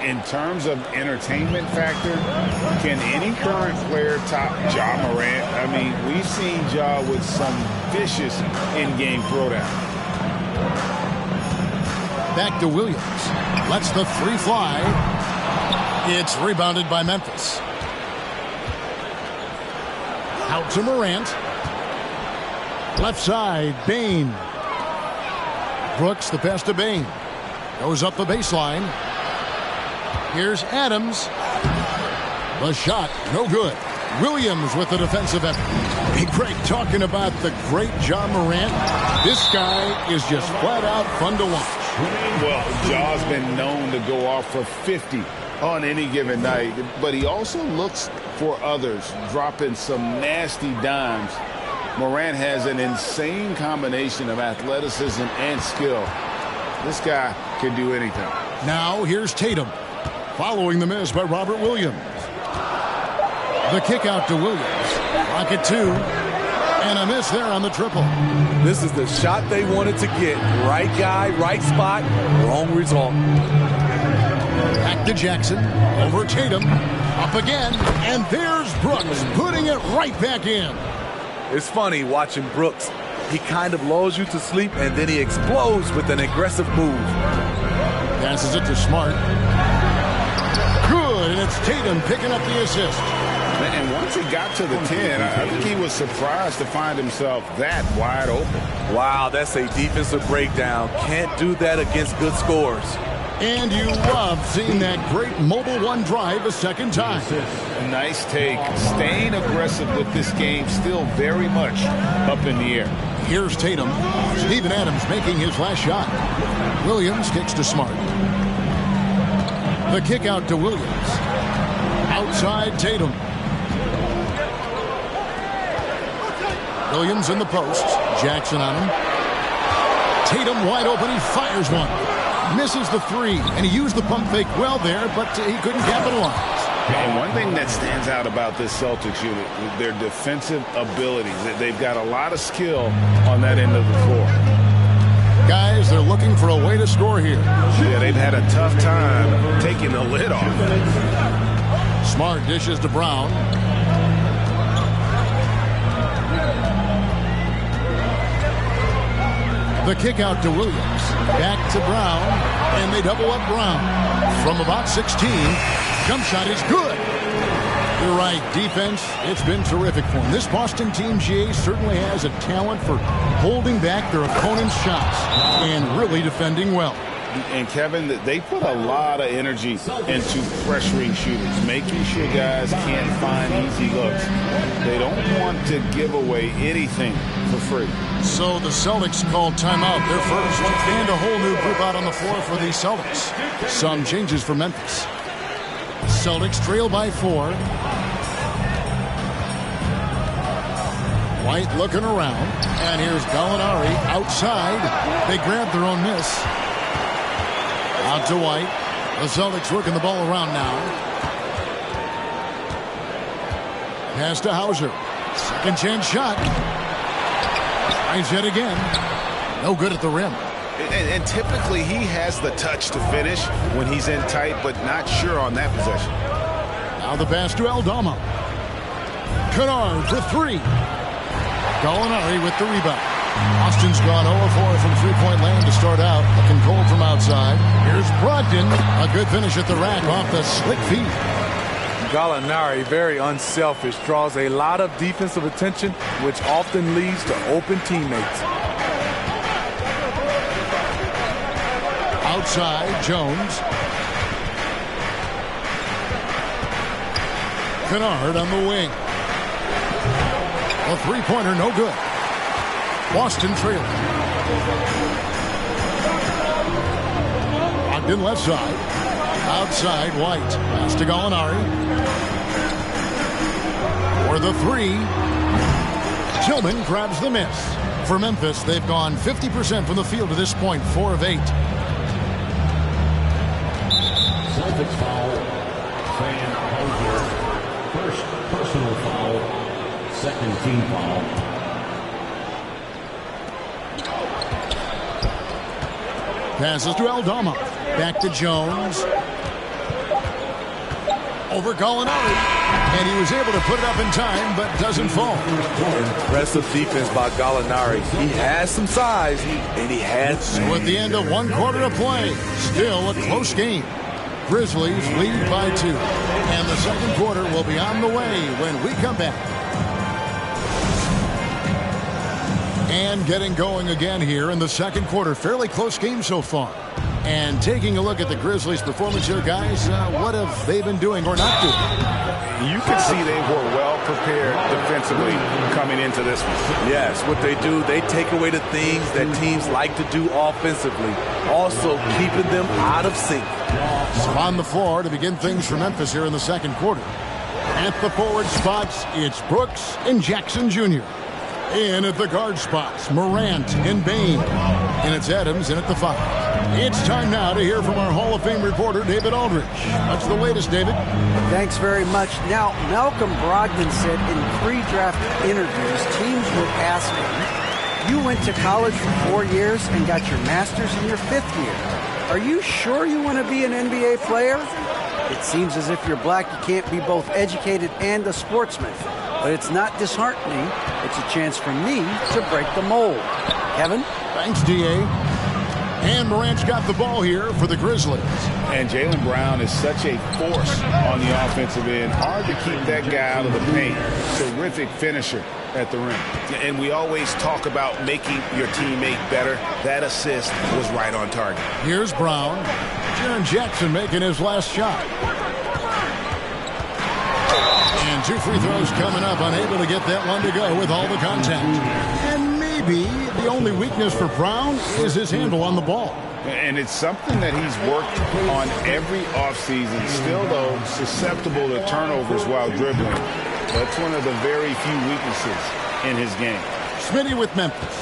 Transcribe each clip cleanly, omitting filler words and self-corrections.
In terms of entertainment factor, can any current player top Ja Morant? I mean, we've seen Ja with some vicious in-game throwdown. Back to Williams. Lets the three fly. It's rebounded by Memphis. Out to Morant. Left side, Bane. Brooks, the pass to Bane. Goes up the baseline. Here's Adams. The shot, no good. Williams with the defensive effort. Hey, Greg, talking about the great Ja Morant, this guy is just flat out fun to watch. Well, Ja's been known to go off for 50 on any given night, but he also looks for others, dropping some nasty dimes. Morant has an insane combination of athleticism and skill. This guy can do anything. Now here's Tatum, following the miss by Robert Williams. The kick out to Williams. Rocket two, and a miss there on the triple. This is the shot they wanted to get. Right guy, right spot, wrong result. Back to Jackson, over Tatum, up again, and there's Brooks putting it right back in. It's funny watching Brooks. He kind of lulls you to sleep, and then he explodes with an aggressive move. Passes it to Smart. Good, and it's Tatum picking up the assist. And once he got to the 10, I think he was surprised to find himself that wide open. Wow, that's a defensive breakdown. Can't do that against good scores. And you love seeing that great mobile one drive a second time. Nice take. Staying aggressive with this game, still very much up in the air. Here's Tatum. Steven Adams making his last shot. Williams kicks to Smart. The kick out to Williams. Outside Tatum. Williams in the post. Jackson on him. Tatum wide open. He fires one. Misses the three, and he used the pump fake well there, but he couldn't capitalize. And one thing that stands out about this Celtics unit is their defensive abilities. They've got a lot of skill on that end of the floor. Guys, they're looking for a way to score here. Yeah, they've had a tough time taking the lid off. Smart dishes to Brown. The kick out to Williams. Back to Brown. And they double up Brown. From about 16. Jump shot is good. You're right. Defense, it's been terrific for him. This Boston team, GA, certainly has a talent for holding back their opponent's shots and really defending well. And, Kevin, they put a lot of energy into pressuring shooters, making sure guys can't find easy looks. They don't want to give away anything for free. So the Celtics called timeout, their first, and a whole new group out on the floor for the Celtics. Some changes for Memphis. Celtics trail by 4. White looking around, and here's Gallinari outside. They grab their own miss. Out to White. The Celtics working the ball around now. Pass to Hauser. Second chance shot. Tries yet again. No good at the rim. And typically he has the touch to finish when he's in tight, but not sure on that possession. Now the pass to Aldama. Kennard for 3. Gallinari with the rebound. Austin's gone 0-4 from three-point land to start out. Looking cold from outside. Here's Brogdon. A good finish at the rack off the slick feet. Gallinari, very unselfish, draws a lot of defensive attention, which often leads to open teammates. Outside, Jones. Kennard on the wing. A three-pointer, no good. Boston trailing. Ogden left side. Outside, White. Pass to Gallinari. For the 3. Tillman grabs the miss. For Memphis, they've gone 50% from the field to this point, 4 of 8. Celtics foul. Fan Hauser. First personal foul. Second team foul. Passes to Aldama. Back to Jones. over Gallinari. And he was able to put it up in time, but doesn't fall. Impressive defense by Gallinari. He has some size, and he has... So at the end of 1 quarter of play, still a close game. Grizzlies lead by 2. And the second quarter will be on the way when we come back. And getting going again here in the second quarter. Fairly close game so far. And taking a look at the Grizzlies' performance here, guys, what have they been doing or not doing? You can see they were well prepared defensively coming into this one. Yes, what they do, they take away the things that teams like to do offensively. Also keeping them out of sync. So on the floor to begin things for Memphis here in the second quarter. At the forward spots, it's Brooks and Jackson Jr. In at the guard spots, Morant and Bane. And it's Adams in at the 5. It's time now to hear from our Hall of Fame reporter, David Aldridge. What's the latest, David? Thanks very much. Now, Malcolm Brogdon said in pre-draft interviews, teams would ask him, you went to college for 4 years and got your master's in your 5th year. Are you sure you want to be an NBA player? It seems as if you're black, you can't be both educated and a sportsman. But it's not disheartening. It's a chance for me to break the mold. Kevin? Thanks, D.A. And Morant's got the ball here for the Grizzlies. And Jaylen Brown is such a force on the offensive end. Hard to keep that guy out of the paint. Terrific finisher at the rim. And we always talk about making your teammate better. That assist was right on target. Here's Brown. Jaren Jackson making his last shot. And 2 free throws coming up. Unable to get that one to go with all the contact. And maybe the only weakness for Brown is his handle on the ball. And it's something that he's worked on every offseason. Still, though, susceptible to turnovers while dribbling. That's one of the very few weaknesses in his game. Smitty with Memphis.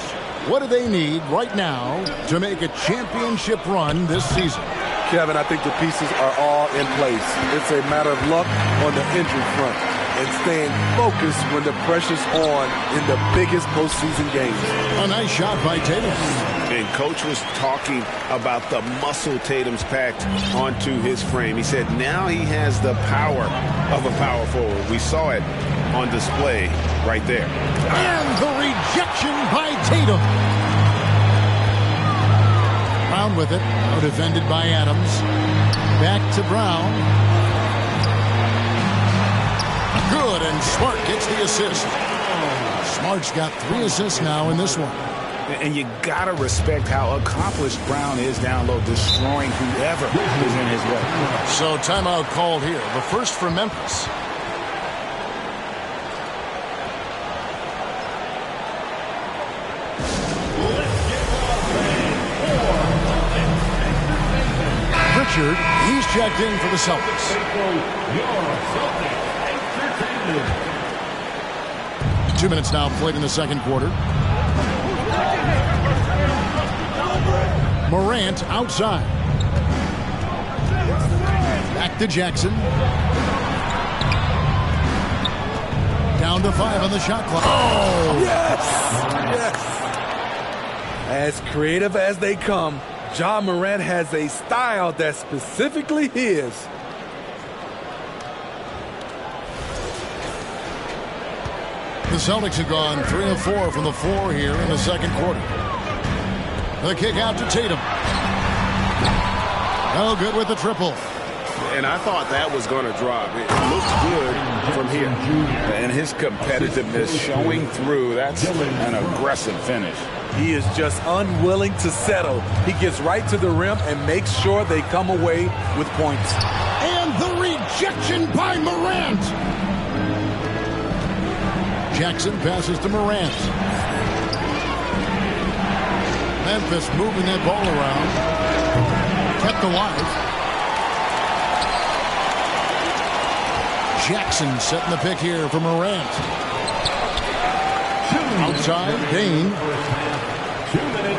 What do they need right now to make a championship run this season? Kevin, I think the pieces are all in place. It's a matter of luck on the injury front and staying focused when the pressure's on in the biggest postseason games. A nice shot by Tatum. And Coach was talking about the muscle Tatum's packed onto his frame. He said now he has the power of a power forward. We saw it on display right there. And the rejection by Tatum. Brown with it. Now defended by Adams. Back to Brown. Good, and Smart gets the assist. Smart's got 3 assists now in this one. And you got to respect how accomplished Brown is down low, destroying whoever is in his way. So timeout called here. The first for Memphis. Richard, he's checked in for the Celtics. 2 minutes now played in the second quarter. Morant outside. Back to Jackson. Down to 5 on the shot clock. Oh! Yes! As creative as they come, Ja Morant has a style that's specifically his. The Celtics have gone 3 of 4 from the floor here in the second quarter. The kick out to Tatum. No good with the triple. And I thought that was going to drop. It looked good from here. And his competitiveness showing through. That's an aggressive finish. He is just unwilling to settle. He gets right to the rim and makes sure they come away with points. And the rejection by Morant. Jackson passes to Morant. Memphis moving that ball around. Kept alive. Jackson setting the pick here for Morant. Outside, Bane.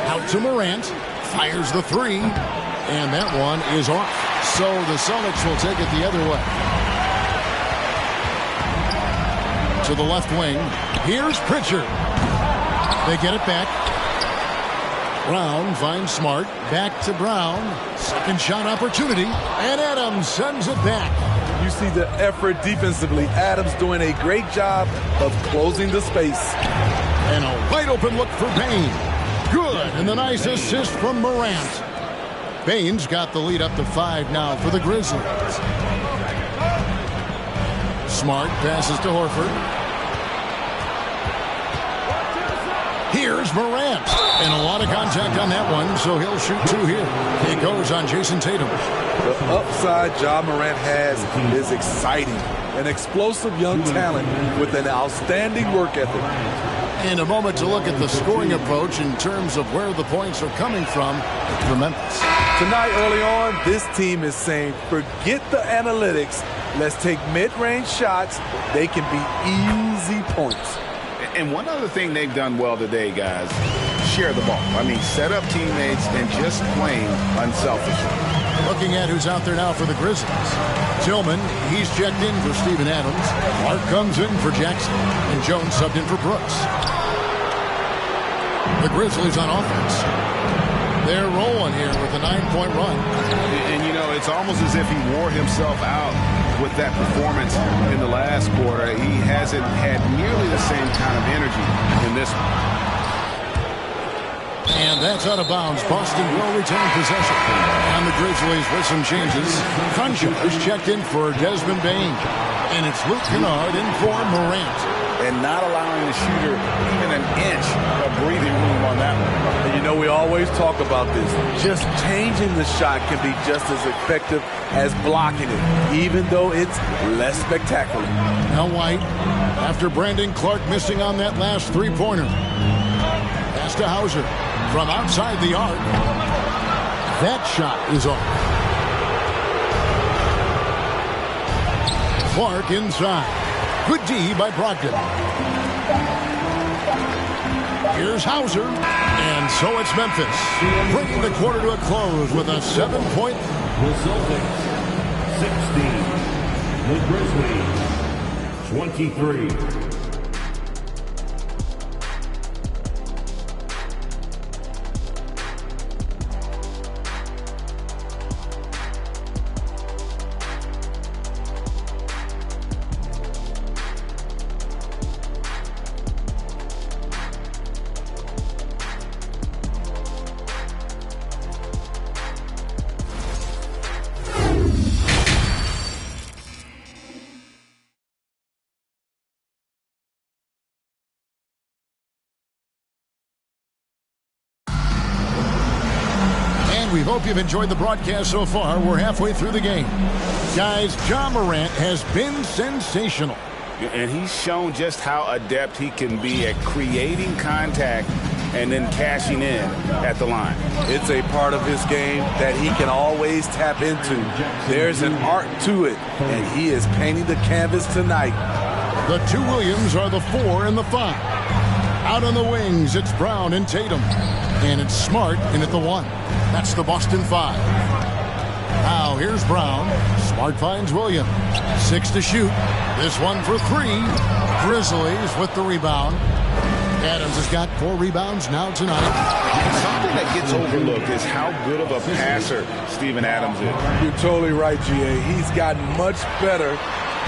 Out to Morant. Fires the 3. And that one is off. So the Celtics will take it the other way. To the left wing. Here's Pritchard. They get it back. Brown finds Smart. Back to Brown. Second shot opportunity. And Adams sends it back. You see the effort defensively. Adams doing a great job of closing the space. And a wide open look for Bane. Good, and a nice assist from Morant. Bane's got the lead up to 5 now for the Grizzlies. Smart passes to Horford. Here's Morant. And a lot of contact on that one, so he'll shoot 2 here. It goes on Jason Tatum. The upside Ja Morant has is exciting. An explosive young talent with an outstanding work ethic. In a moment to look at the scoring approach in terms of where the points are coming from for Memphis. Tonight, early on, this team is saying, forget the analytics. Let's take mid-range shots. They can be easy points. And one other thing they've done well today, guys, share the ball. I mean, set up teammates and just playing unselfishly. Looking at who's out there now for the Grizzlies. Tillman, he's checked in for Steven Adams. Clark comes in for Jackson. And Jones subbed in for Brooks. The Grizzlies on offense. They're rolling here with a 9-point run. And, you know, it's almost as if he wore himself out with that performance in the last quarter. He hasn't had nearly the same kind of energy in this one. And that's out of bounds. Boston will retain possession. And the Grizzlies with some changes. Cruncher is checked in for Desmond Bane. And it's Luke Kennard in for Morant. And not allowing the shooter even an inch of breathing room on that one. And you know, we always talk about this. Just changing the shot can be just as effective as blocking it, even though it's less spectacular. Now White, after Brandon Clark missing on that last 3-pointer. Pass to Hauser from outside the arc. That shot is off. Clark inside. Good D by Brogdon. Here's Hauser. And so it's Memphis, bringing the quarter to a close with a 7-point. The Celtics, 16. The Grizzlies, 23. We hope you've enjoyed the broadcast so far. We're halfway through the game. Guys, Ja Morant has been sensational. And he's shown just how adept he can be at creating contact and then cashing in at the line. It's a part of his game that he can always tap into. There's an art to it, and he is painting the canvas tonight. The 2 Williams are the 4 and the 5. Out on the wings, it's Brown and Tatum. And it's Smart in at the 1. That's the Boston 5. Now here's Brown. Smart finds Williams. 6 to shoot. This one for 3. Grizzlies with the rebound. Adams has got 4 rebounds now tonight. Something that gets overlooked is how good of a passer Steven Adams is. You're totally right, GA. He's gotten much better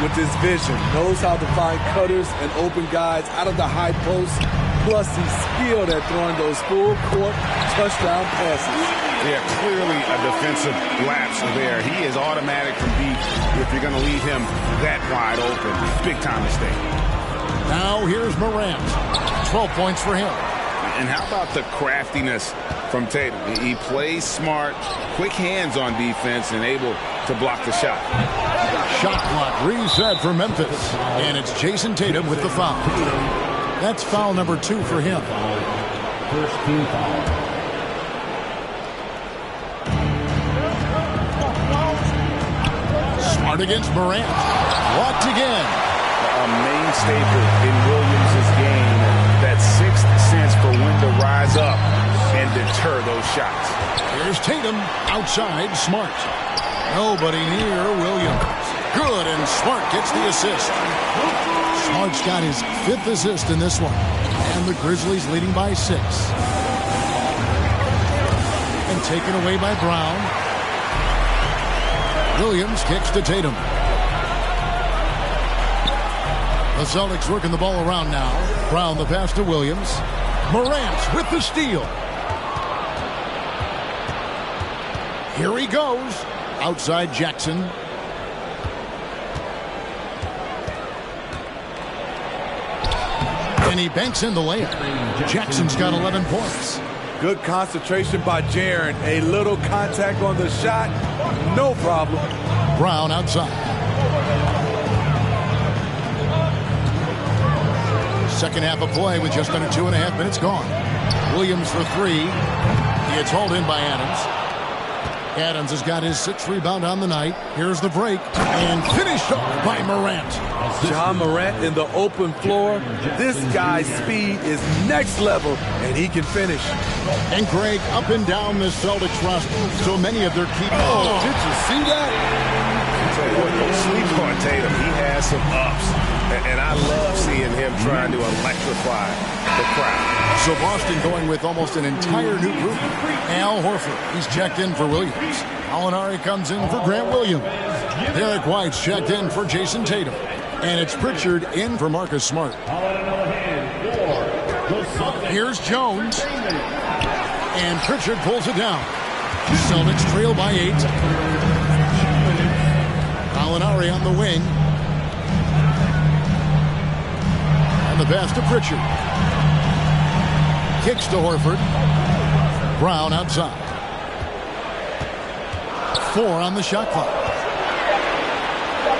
with his vision. Knows how to find cutters and open guys out of the high post. Plus, he's skilled at throwing those full-court touchdown passes. Yeah, clearly a defensive lapse there. He is automatic from deep if you're going to leave him that wide open. Big time mistake. Now here's Morant. 12 points for him. And how about the craftiness from Tatum? He plays smart, quick hands on defense, and able to block the shot. Shot clock reset for Memphis. And it's Jason Tatum with the foul. That's foul number 2 for him. First team foul. Smart against Morant. Blocked again. A main staple in Williams' game. That 6th sense for when to rise up and deter those shots. Here's Tatum outside. Smart. Nobody near Williams. Good, and Smart gets the assist. Smart's got his 5th assist in this one. And the Grizzlies leading by 6. And taken away by Brown. Williams kicks to Tatum. The Celtics working the ball around now. Brown the pass to Williams. Morant with the steal. Here he goes. Outside Jackson. And he banks in the layup. Jackson's got 11 points. Good concentration by Jaren. A little contact on the shot. No problem. Brown outside. Second half of play with just under 2.5 minutes gone. Williams for three. It's hauled in by Adams. Adams has got his 6th rebound on the night. Here's the break. And finished off by Morant. John Morant in the open floor. This guy's speed is next level, and he can finish. And Greg, up and down the Celtics roster, so many of their key. Oh, did you see that? Tell you what, don't sleep on Tatum. He has some ups. And I love seeing him trying to electrify the crowd. So Boston going with almost an entire new group. Al Horford, he's checked in for Williams. Alinari comes in for Grant Williams. Derek White's checked in for Jason Tatum. And it's Pritchard in for Marcus Smart. Here's Jones. And Pritchard pulls it down. Celtics trail by 8. Alinari on the wing. And the pass to Pritchard. Kicks to Horford. Brown outside. 4 on the shot clock.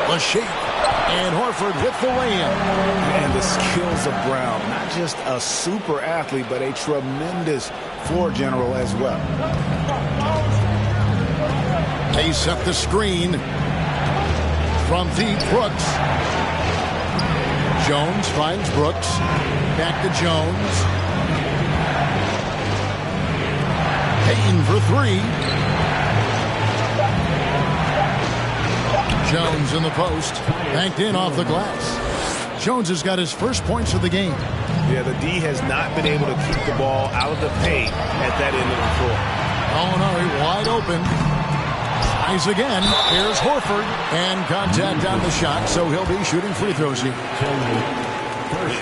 The shake. And Horford with the lay-in. And the skills of Brown. Not just a super athlete, but a tremendous floor general as well. They set the screen. From deep, Brooks. Jones finds Brooks. Back to Jones. Payton for 3. Jones in the post. Banked in off the glass. Jones has got his first points of the game. Yeah, the D has not been able to keep the ball out of the paint at that end of the floor. Alinari wide open. Tries again. Here's Horford. And contact on the shot, so he'll be shooting free throws here.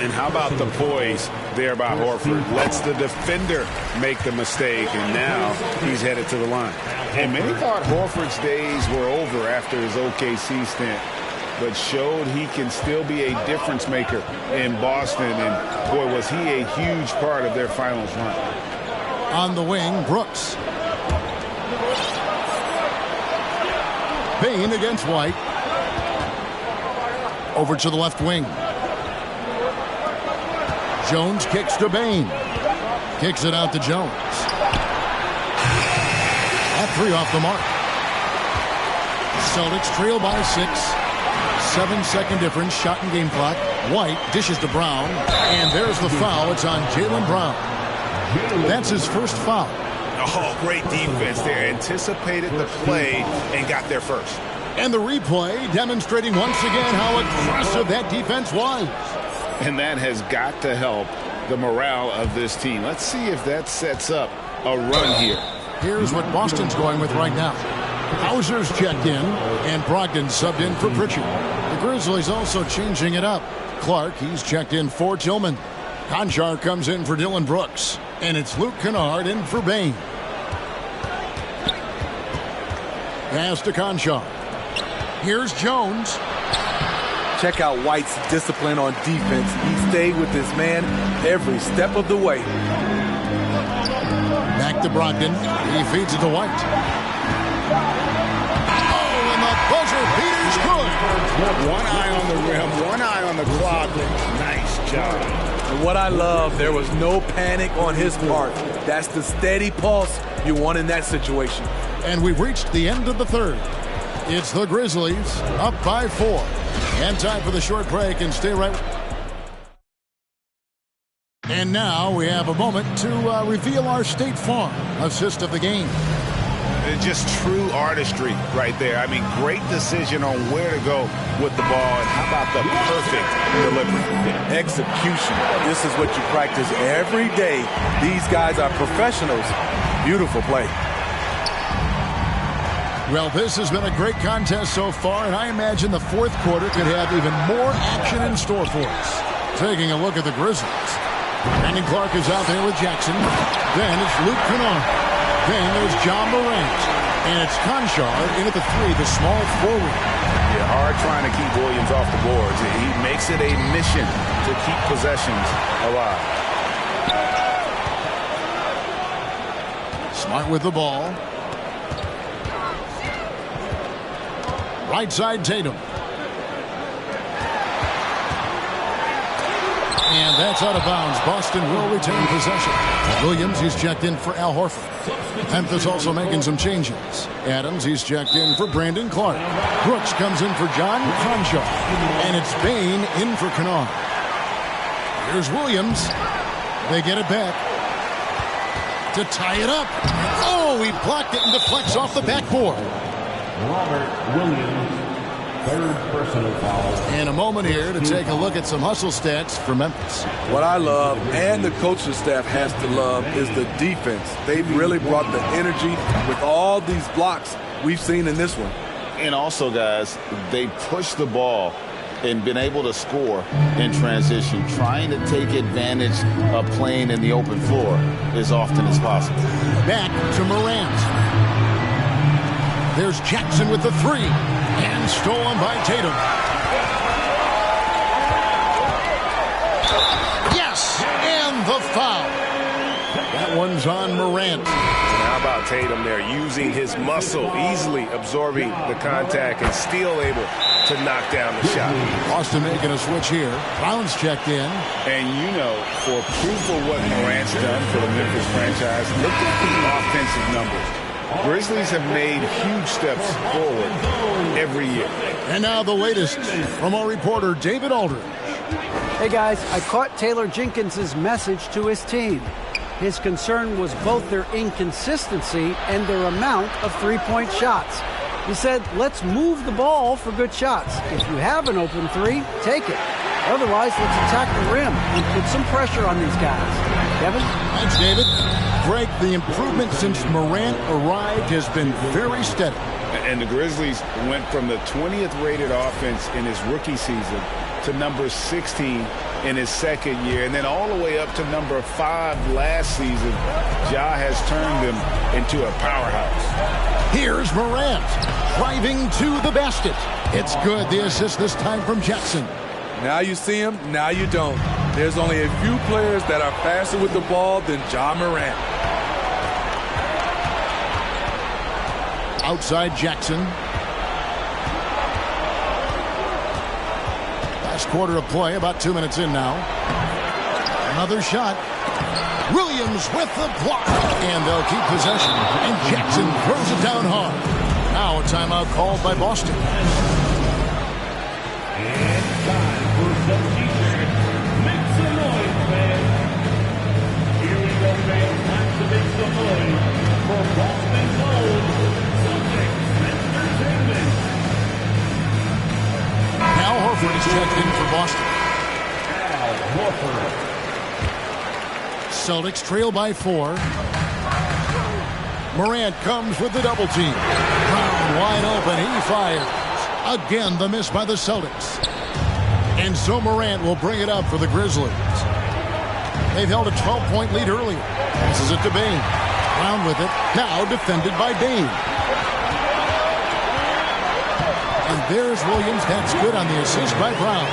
And how about the poise there by Horford? Lets the defender make the mistake, and now he's headed to the line. And many thought Horford's days were over after his OKC stint, but showed he can still be a difference maker in Boston. And, boy, was he a huge part of their finals run. On the wing, Brooks. Payne against White. Over to the left wing. Jones kicks to Bane. Kicks it out to Jones. That 3 off the mark. Celtics trail by 6. 7-second difference, shot and game clock. White dishes to Brown. And there's the foul. It's on Jaylen Brown. That's his first foul. Oh, great defense there. Anticipated the play and got there first. And the replay demonstrating once again how aggressive that defense was. And that has got to help the morale of this team. Let's see if that sets up a run here. Here's what Boston's going with right now. Hauser's checked in, and Brogdon subbed in for Pritchard. The Grizzlies also changing it up. Clark, he's checked in for Tillman. Conchar comes in for Dylan Brooks. And it's Luke Kennard in for Bane. Pass to Conchar. Here's Jones. Check out White's discipline on defense. He stayed with his man every step of the way. Back to Brogdon. He feeds it to White. Oh, and the buzzer beater's good. One eye on the rim, one eye on the clock. Nice job. And what I love, there was no panic on his part. That's the steady pulse you want in that situation. And we've reached the end of the third. It's the Grizzlies up by 4. And time for the short break, and stay right. And now we have a moment to reveal our State Farm assist of the game. It's just true artistry right there. I mean, great decision on where to go with the ball, and how about the perfect delivery? Execution. This is what you practice every day. These guys are professionals. Beautiful play. Well, this has been a great contest so far, and I imagine the fourth quarter could have even more action in store for us. Taking a look at the Grizzlies. Brandon Clark is out there with Jackson. Then it's Luke Kennard. Then there's John Morant. And it's Conchar in at the three, the small forward. Yeah, hard trying to keep Williams off the boards. He makes it a mission to keep possessions alive. Smart with the ball. Right side Tatum. And that's out of bounds. Boston will retain possession. Williams, he's checked in for Al Horford. Memphis also making some changes. Adams, he's checked in for Brandon Clark. Brooks comes in for John Conchar. And it's Bain in for Kennard. Here's Williams. They get it back to tie it up. Oh, he blocked it and deflects off the backboard. Robert Williams, third personal foul. And a moment here to take a look at some hustle stats for Memphis. What I love, and the coaching staff has to love, is the defense. They've really brought the energy with all these blocks we've seen in this one. And also, guys, they push the ball and been able to score in transition, trying to take advantage of playing in the open floor as often as possible. Back to Morant. There's Jackson with the three. And stolen by Tatum. Yes! And the foul. That one's on Morant. How about Tatum there, using his muscle, easily absorbing the contact and still able to knock down the shot. Boston making a switch here. Brown's checked in. And you know, for proof of what Morant's done for the Memphis franchise, look at the offensive numbers. Grizzlies have made huge steps forward every year. And now the latest from our reporter, David Aldridge. Hey guys, I caught Taylor Jenkins' message to his team. His concern was both their inconsistency and their amount of three-point shots. He said, let's move the ball for good shots. If you have an open three, take it. Otherwise, let's attack the rim and put some pressure on these guys. Kevin? Thanks, David. Greg, the improvement since Morant arrived has been very steady. And the Grizzlies went from the 20th rated offense in his rookie season to number 16 in his second year, and then all the way up to number 5 last season. Ja has turned them into a powerhouse. Here's Morant driving to the basket. It's good. The assist this time from Jackson. Now you see him, now you don't. There's only a few players that are faster with the ball than Ja Morant. Outside Jackson. Last quarter of play, about 2 minutes in now. Another shot. Williams with the block. And they'll keep possession. And Jackson throws it down hard. Now a timeout called by Boston. And time for substitution. Make some noise, fans. Here we go, fans. Time to make some noise for Boston Gold Celtics Entertainment. Al Horford is checked in for Boston. Al Horford. Celtics trail by 4. Morant comes with the double team. Brown wide open. He fires. Again, the miss by the Celtics. And so Morant will bring it up for the Grizzlies. They've held a 12-point lead earlier. Passes it to Bain. Brown with it. Now defended by Bain. And there's Williams. That's good on the assist by Brown.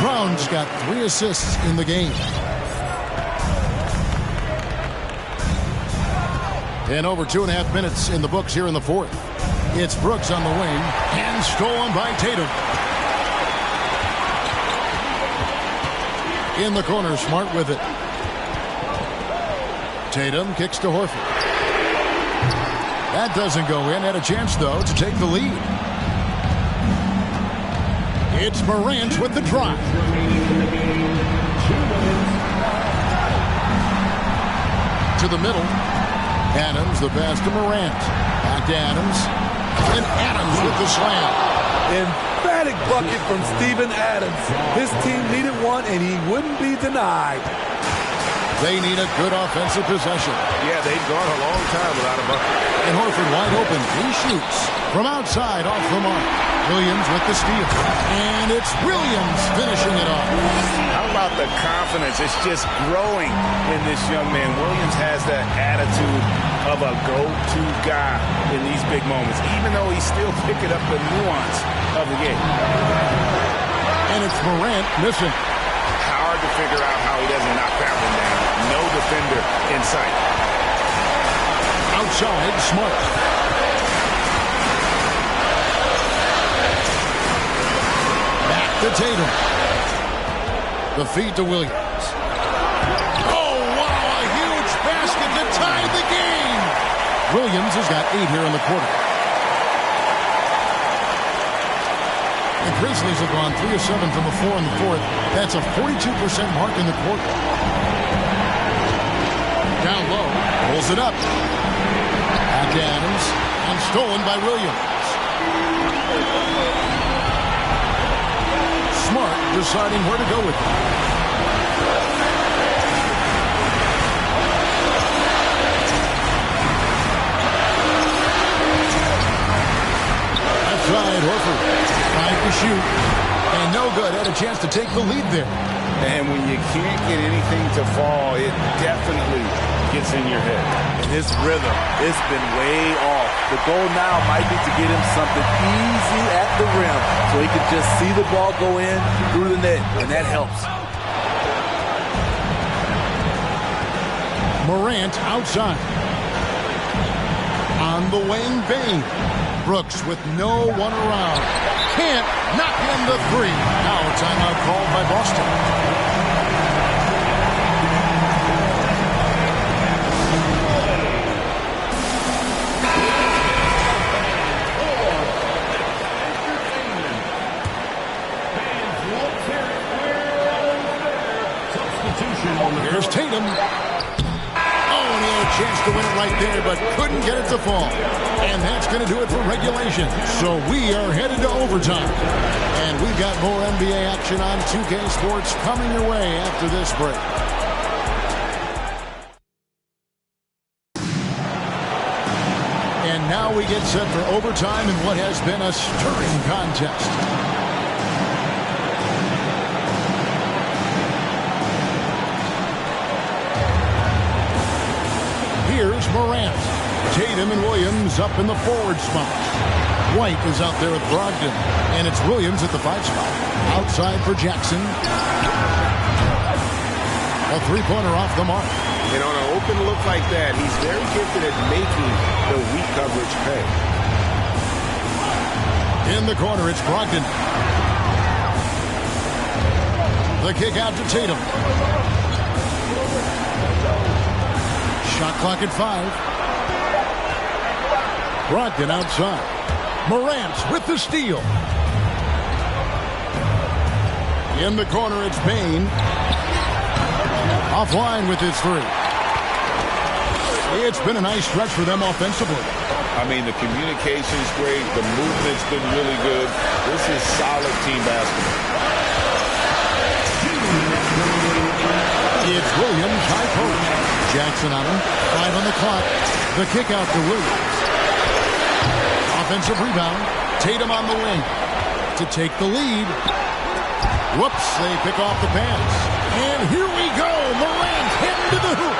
Brown's got 3 assists in the game. And over 2.5 minutes in the books here in the fourth. It's Brooks on the wing. And stolen by Tatum. In the corner, Smart with it. Tatum kicks to Horford. That doesn't go in. Had a chance, though, to take the lead. It's Morant with the drive. To the middle. Adams, the pass to Morant. Back to Adams. And Adams with the slam. Emphatic bucket from Steven Adams. His team needed one, and he wouldn't be denied. They need a good offensive possession. Yeah, they've gone a long time without a bucket. And Horford wide open. He shoots from outside off the mark. Williams with the steal. And it's Williams finishing it off. How about the confidence? It's just growing in this young man. Williams has that attitude of a go-to guy in these big moments, even though he's still picking up the nuance of the game. And it's Morant missing. Hard to figure out how he doesn't knock that one down. No defender in sight. Outside, Smart. Back to Tatum. The feed to Williams. Oh, wow, a huge basket to tie the game. Williams has got 8 here in the quarter. The Grizzlies have gone 3 of 7 from the floor in the fourth. That's a 42% mark in the quarter. Down low, pulls it up. Back to Adams, and stolen by Williams. Smart deciding where to go with it. Outside, Horford trying to shoot, and no good. Had a chance to take the lead there. And when you can't get anything to fall, it definitely gets in your head. And his rhythm, it's been way off. The goal now might be to get him something easy at the rim so he can just see the ball go in through the net, and that helps. Morant outside. On the wing, Bane. Brooks with no one around. Can't knock in the three. Now a timeout called by Boston. Here's Tatum. Oh, and he had a chance to win it right there, but couldn't get it to fall. And that's going to do it for regulation. So we are headed to overtime. And we've got more NBA action on 2K Sports coming your way after this break. And now we get set for overtime in what has been a stirring contest. Here's Morant. Tatum and Williams up in the forward spot. White is out there with Brogdon. And it's Williams at the 5 spot. Outside for Jackson. A three-pointer off the mark. And on an open look like that, he's very gifted at making the weak coverage pay. In the corner, it's Brogdon. The kick out to Tatum. Shot clock at 5. Brogdon outside. Morant with the steal. In the corner, it's Bane. Offline with his 3. It's been a nice stretch for them offensively. I mean, the communication's great. The movement's been really good. This is solid team basketball. It's Williams, high post. Jackson on him. 5 on the clock. The kick out to Williams. Offensive rebound. Tatum on the wing to take the lead. Whoops, they pick off the pass. And here we go. Morant heading to the hoop.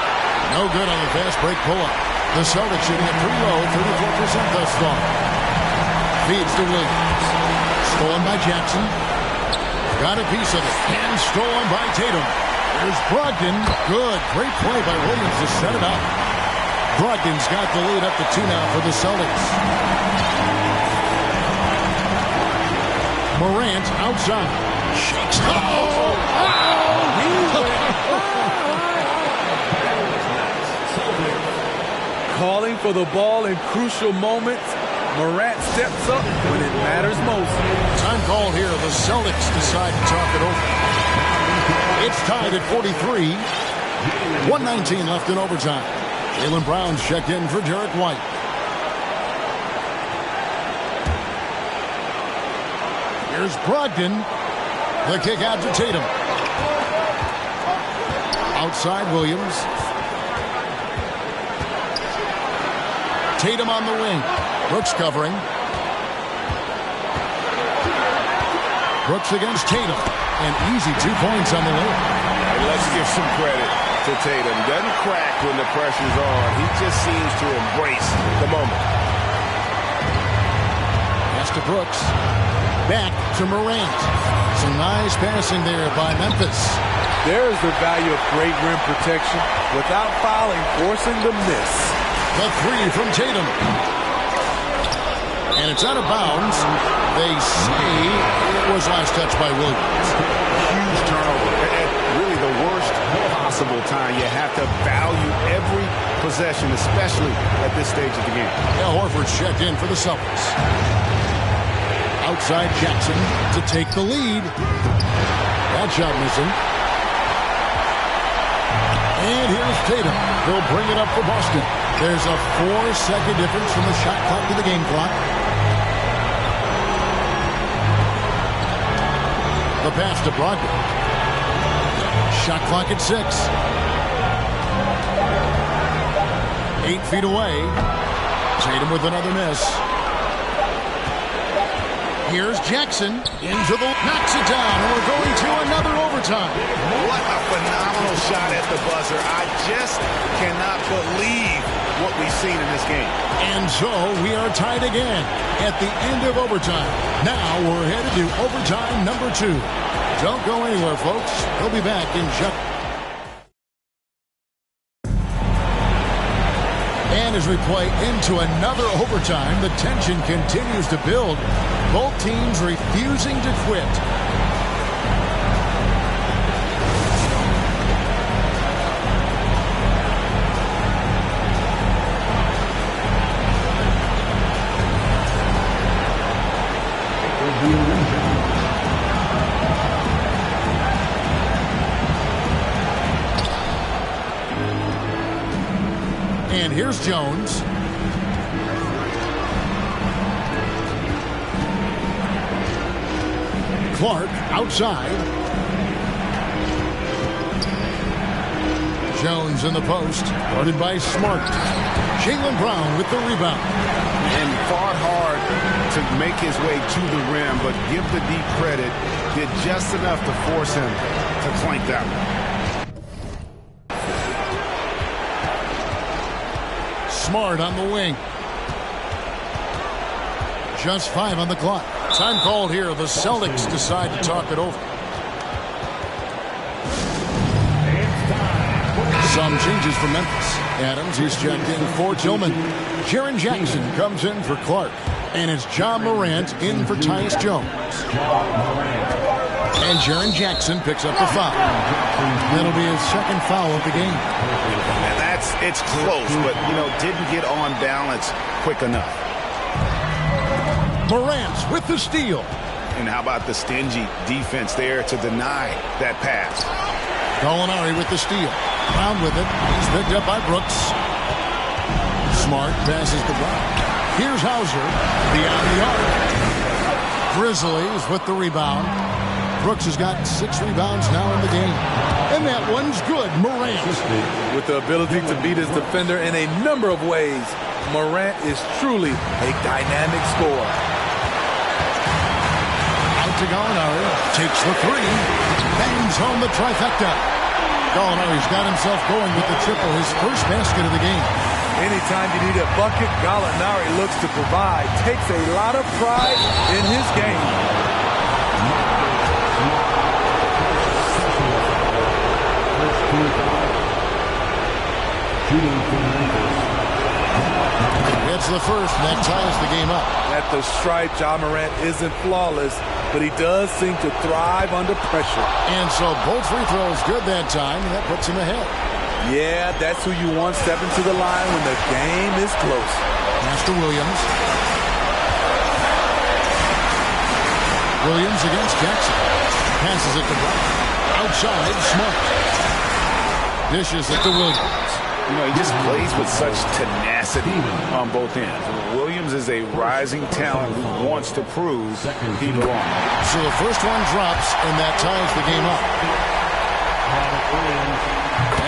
No good on the fast break pull-up. The Celtics shooting it pretty low, 34% thus far. Feeds to Williams. Stolen by Jackson. Got a piece of it. And stolen by Tatum. There's Brogdon. Good. Great play by Williams to set it up. Brogdon's got the lead up to 2 now for the Celtics. Morant outside. Shakes. Calling for the ball in crucial moments. Morant steps up when it matters most. Time call here. The Celtics decide to talk it over. It's tied at 43. 1:19 left in overtime. Jaylen Brown's checked in for Derek White. Here's Brogdon. The kick out to Tatum. Outside Williams. Tatum on the wing. Brooks covering. Brooks against Tatum. And easy 2 points on the layup. And let's give some credit to Tatum. Doesn't crack when the pressure's on. He just seems to embrace the moment. Pass to Brooks. Back to Morant. Some nice passing there by Memphis. There's the value of great rim protection without fouling, forcing the miss. The three from Tatum. And it's out of bounds. They say it was last touched by Williams. Huge turnover. At really the worst possible time. You have to value every possession, especially at this stage of the game. Yeah, Horford's checked in for the Celtics. Outside Jackson to take the lead. That shot missing. And here's Tatum. He'll bring it up for Boston. There's a 4-second difference from the shot clock to the game clock. The pass to Brogdon. Shot clock at 6. 8 feet away. Tatum with another miss. Here's Jackson into the knocks it down, and we're going to another overtime. What a phenomenal shot at the buzzer. I just cannot believe what we've seen in this game. And so we are tied again at the end of overtime. Now we're headed to overtime number 2. Don't go anywhere, folks. We'll be back in just. And as we play into another overtime, the tension continues to build. Both teams refusing to quit. And here's Jones. Clark outside. Jones in the post. Guarded by Smart. Jaylen Brown with the rebound. And fought hard to make his way to the rim, but give the deep credit. Did just enough to force him to clank that one. Smart on the wing. Just 5 on the clock. Time called here. The Celtics decide to talk it over. Some changes for Memphis. Adams, he's checked in for Tillman. Jaren Jackson comes in for Clark. And it's John Morant in for Tyus Jones. And Jaren Jackson picks up the foul. That'll be his second foul of the game. And it's close, but, didn't get on balance quick enough. Morant with the steal. And how about the stingy defense there to deny that pass? Gallinari with the steal. Brown with it. He's picked up by Brooks. Smart passes to Brown. Here's Hauser. Beyond the arc. Grizzlies with the rebound. Brooks has got 6 rebounds now in the game. And that one's good. Morant. With the ability to beat his defender in a number of ways, Morant is truly a dynamic scorer. Out to Gallinari. Takes the 3. Bangs home the trifecta. Gallinari's got himself going with the triple, his first basket of the game. Anytime you need a bucket, Gallinari looks to provide. Takes a lot of pride in his game. It's the first, and that ties the game up. At the stripe, John Morant isn't flawless, but he does seem to thrive under pressure. And so both free throws good that time, and that puts him ahead. Yeah, that's who you want stepping to the line when the game is close. Pass to Williams. Williams against Jackson. Passes it to Brown. Outside, Smart. Dishes it to Williams. He just plays with such tenacity on both ends. Williams is a rising talent who wants to prove he belongs. So the first one drops, and that ties the game up.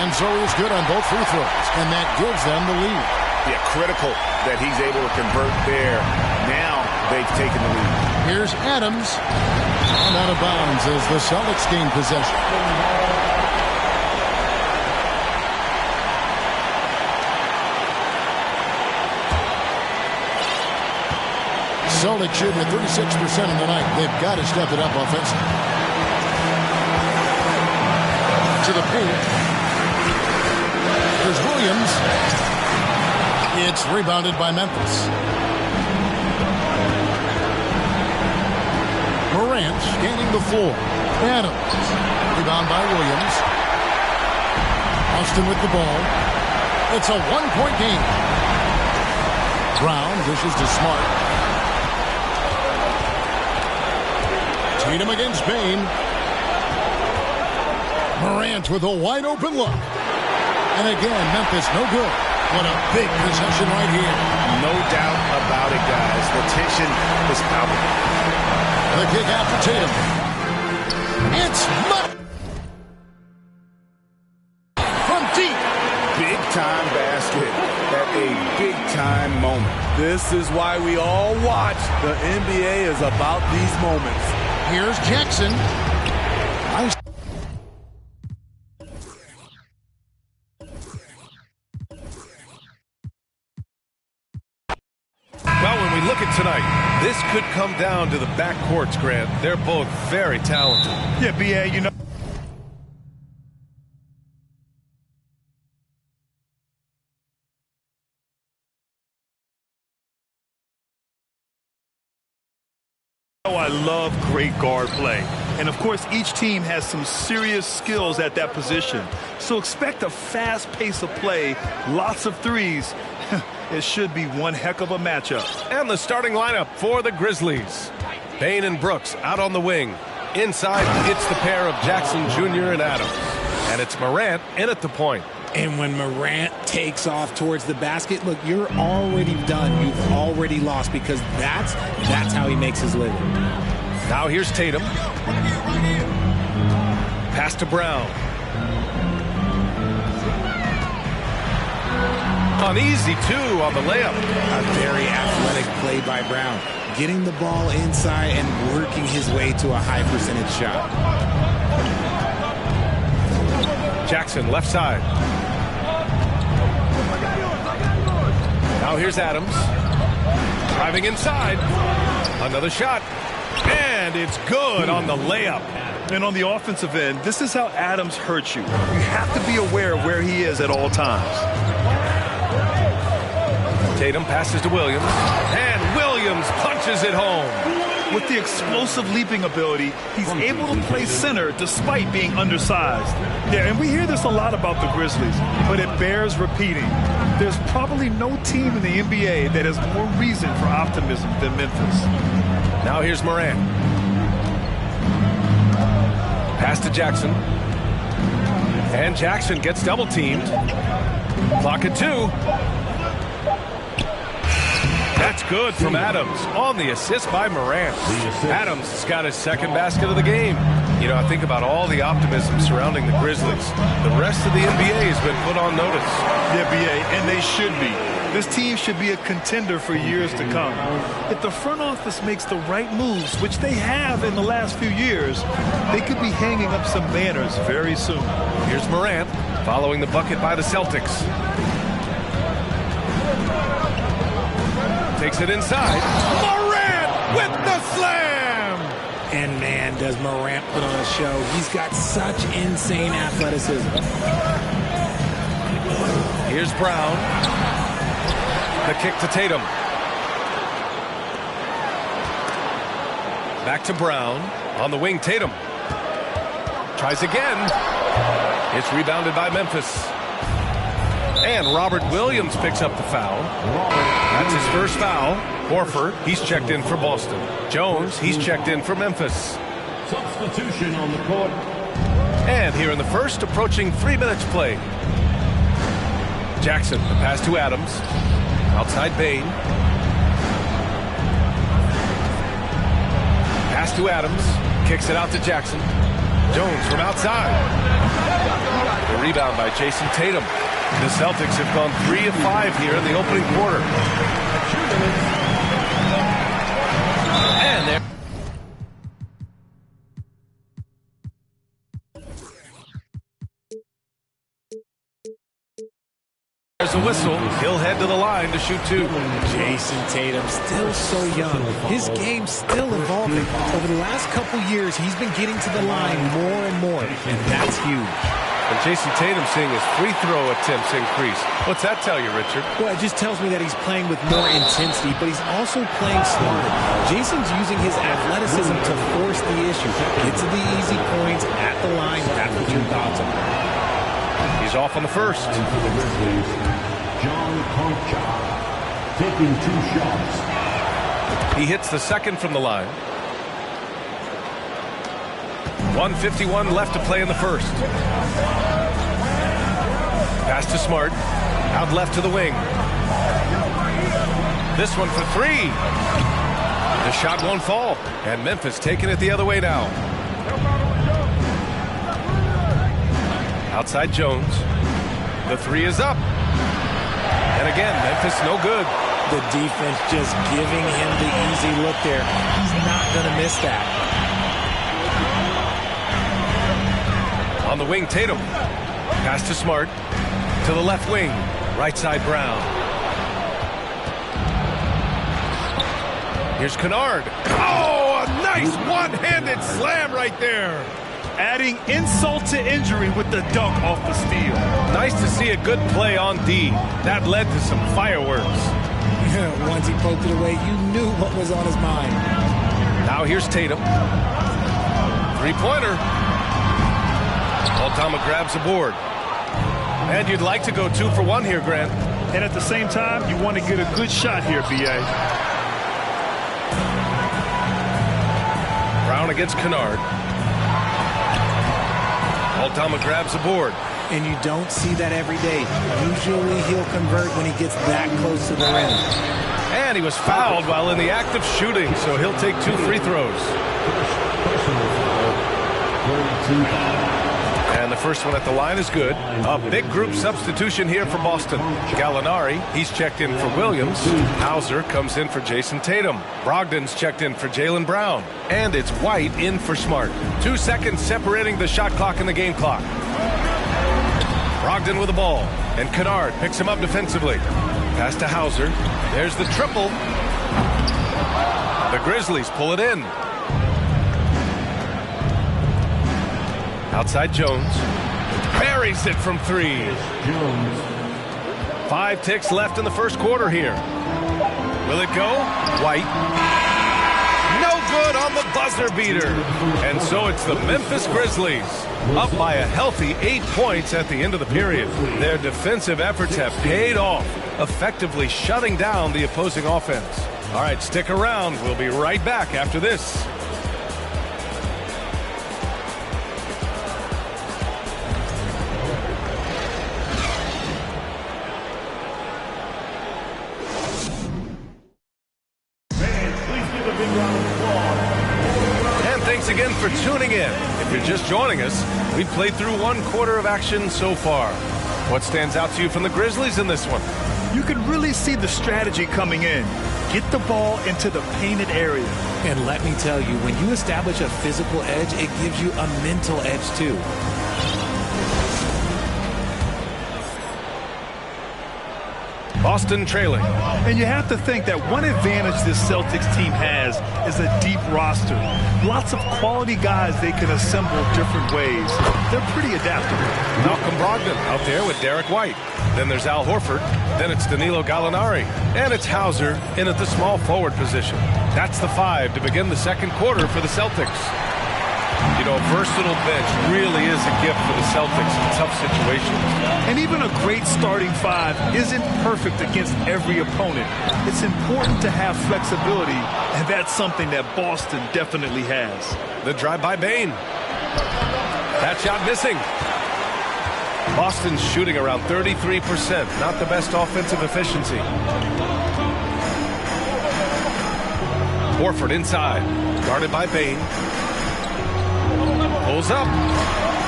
And so he's good on both free throws, and that gives them the lead. Yeah, critical that he's able to convert there. Now they've taken the lead. Here's Adams. And out of bounds as the Celtics gain possession. Celtics shooting at 36% in the night. They've got to step it up offensively. To the paint. There's Williams. It's rebounded by Memphis. Morant gaining the floor. Adams. Rebound by Williams. Austin with the ball. It's a one-point game. Brown dishes to Smart. Tatum against Bane. Morant with a wide-open look. And again, Memphis no good. What a big possession right here. No doubt about it, guys. The tension is palpable. The kick out for Tatum. It's from deep. Big-time basket at a big-time moment. This is why we all watch. The NBA is about these moments. Here's Jackson. Nice. Well, when we look at tonight, this could come down to the backcourts, Grant. They're both very talented. Yeah, BA, you know. Oh, I love great guard play. And, of course, each team has some serious skills at that position. So expect a fast pace of play, lots of threes. It should be one heck of a matchup. And the starting lineup for the Grizzlies. Bane and Brooks out on the wing. Inside, it's the pair of Jackson Jr. and Adams. And it's Morant in at the point. And when Morant takes off towards the basket, look, you're already done. You've already lost because that's how he makes his living. Now here's Tatum. Pass to Brown. An easy two on the layup. A very athletic play by Brown. Getting the ball inside and working his way to a high percentage shot. Jackson left side. Now here's Adams. Driving inside. Another shot. And it's good on the layup. And on the offensive end, this is how Adams hurts you. You have to be aware of where he is at all times. Tatum passes to Williams. And Williams punches it home. With the explosive leaping ability, he's able to play center despite being undersized. Yeah, and we hear this a lot about the Grizzlies, but it bears repeating. There's probably no team in the NBA that has more reason for optimism than Memphis. Now here's Morant. Pass to Jackson. And Jackson gets double teamed. Clock at 2. That's good from Adams on the assist by Morant. Adams has got his second basket of the game. You know, I think about all the optimism surrounding the Grizzlies. The rest of the NBA has been put on notice. Yeah, BA, and they should be. This team should be a contender for years to come. If the front office makes the right moves, which they have in the last few years, they could be hanging up some banners very soon. Here's Morant following the bucket by the Celtics. Takes it inside. Morant with the slam! And man, does Morant put on a show. He's got such insane athleticism. Here's Brown. The kick to Tatum. Back to Brown. On the wing, Tatum. Tries again. It's rebounded by Memphis. And Robert Williams picks up the foul. That's his first foul. Horford, he's checked in for Boston. Jones, he's checked in for Memphis. Substitution on the court. And here in the first, approaching 3 minutes played. Jackson, the pass to Adams. Outside Bane. Pass to Adams. Kicks it out to Jackson. Jones from outside. The rebound by Jason Tatum. The Celtics have gone 3 of 5 here in the opening quarter. And there. There's a whistle. He'll head to the line to shoot 2. Jason Tatum, still so young. His game's still evolving. Over the last couple years, he's been getting to the line more and more, and that's huge. And Jason Tatum seeing his free throw attempts increase. What's that tell you, Richard? Well, it just tells me that he's playing with more intensity, but he's also playing smarter. Jason's using his athleticism to force the issue. Get to the easy points at the line. That's what your thoughts are. He's off on the first. John Concha taking 2 shots. He hits the second from the line. 1:51 left to play in the first. Pass to Smart. Out left to the wing. This one for 3. The shot won't fall. And Memphis taking it the other way now. Outside Jones. The 3 is up. And again, Memphis no good. The defense just giving him the easy look there. He's not going to miss that. On the wing, Tatum. Pass to Smart. To the left wing. Right side, Brown. Here's Kennard. Oh, a nice one-handed slam right there. Adding insult to injury with the dunk off the steal. Nice to see a good play on D. That led to some fireworks. Once he poked it away, you knew what was on his mind. Now here's Tatum. 3-pointer. Altama grabs the board. And you'd like to go 2 for 1 here, Grant. And at the same time, you want to get a good shot here, B.A. Brown against Kennard. Altama grabs the board. And you don't see that every day. Usually he'll convert when he gets that close to the rim. And he was fouled while in the act of shooting, so he'll take 2 free throws. And the first one at the line is good. A big group substitution here for Boston. Gallinari, he's checked in for Williams. Hauser comes in for Jason Tatum. Brogdon's checked in for Jaylen Brown. And it's White in for Smart. 2 seconds separating the shot clock and the game clock. Brogdon with the ball. And Kennard picks him up defensively. Pass to Hauser. There's the triple. The Grizzlies pull it in. Outside Jones. Buries it from 3. 5 ticks left in the first quarter here. Will it go? White. No good on the buzzer beater. And so it's the Memphis Grizzlies up by a healthy 8 points at the end of the period. Their defensive efforts have paid off, effectively shutting down the opposing offense. All right, stick around. We'll be right back after this. Again for tuning in. If you're just joining us, we've played through 1 quarter of action so far. What stands out to you from the Grizzlies in this one? You can really see the strategy coming in. Get the ball into the painted area. And let me tell you, when you establish a physical edge, it gives you a mental edge too. Boston trailing. And you have to think that one advantage this Celtics team has is a deep roster. Lots of quality guys they can assemble different ways. They're pretty adaptable. Malcolm Brogdon out there with Derek White. Then there's Al Horford. Then it's Danilo Gallinari. And it's Hauser in at the small forward position. That's the 5 to begin the second quarter for the Celtics. You know, a versatile bench really is a gift for the Celtics in tough situations. And even a great starting 5 isn't perfect against every opponent. It's important to have flexibility, and that's something that Boston definitely has. The drive by Bane. That shot missing. Boston's shooting around 33%. Not the best offensive efficiency. Horford inside. Guarded by Bane. Pulls up.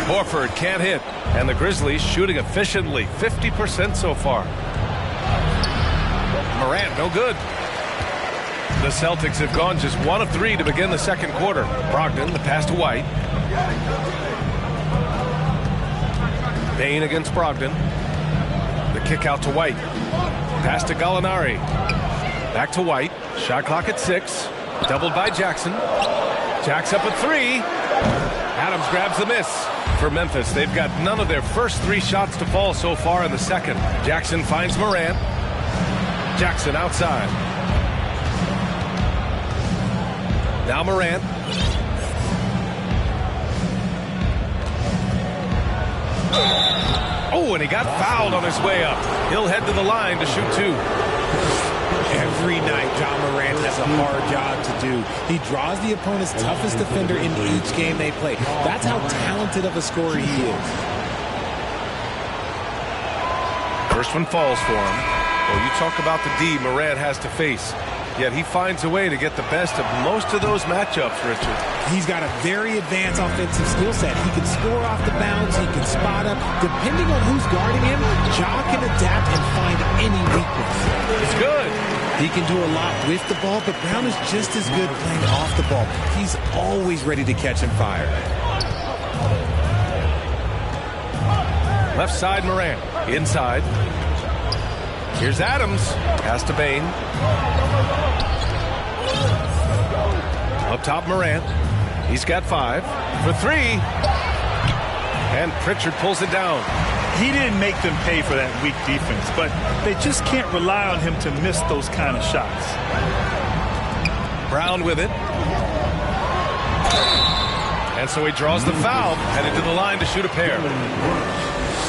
Horford can't hit. And the Grizzlies shooting efficiently. 50% so far. Morant, no good. The Celtics have gone just 1 of 3 to begin the second quarter. Brogdon, the pass to White. Bane against Brogdon. The kick out to White. Pass to Gallinari. Back to White. Shot clock at 6. Doubled by Jackson. Jack's up at 3. Adams grabs the miss. For Memphis, they've got none of their first 3 shots to fall so far in the second. Jackson finds Morant. Jackson outside. Now Morant. Oh, and he got fouled on his way up. He'll head to the line to shoot 2. Every night, John Morant has a hard job to do. He draws the opponent's toughest defender in each game they play. That's how talented of a scorer he is. First one falls for him. Well, you talk about the D Morant has to face. Yet he finds a way to get the best of most of those matchups, Richard. He's got a very advanced offensive skill set. He can score off the bounce. He can spot up. Depending on who's guarding him, Ja can adapt and find any weakness. It's good. He can do a lot with the ball, but Brown is just as good playing off the ball. He's always ready to catch and fire. Left side, Morant. Inside. Here's Adams. Pass to Bane. Up top, Morant. He's got 5 for 3. And Pritchard pulls it down. He didn't make them pay for that weak defense, but they just can't rely on him to miss those kind of shots. Brown with it. And so he draws the foul, headed to the line to shoot a pair.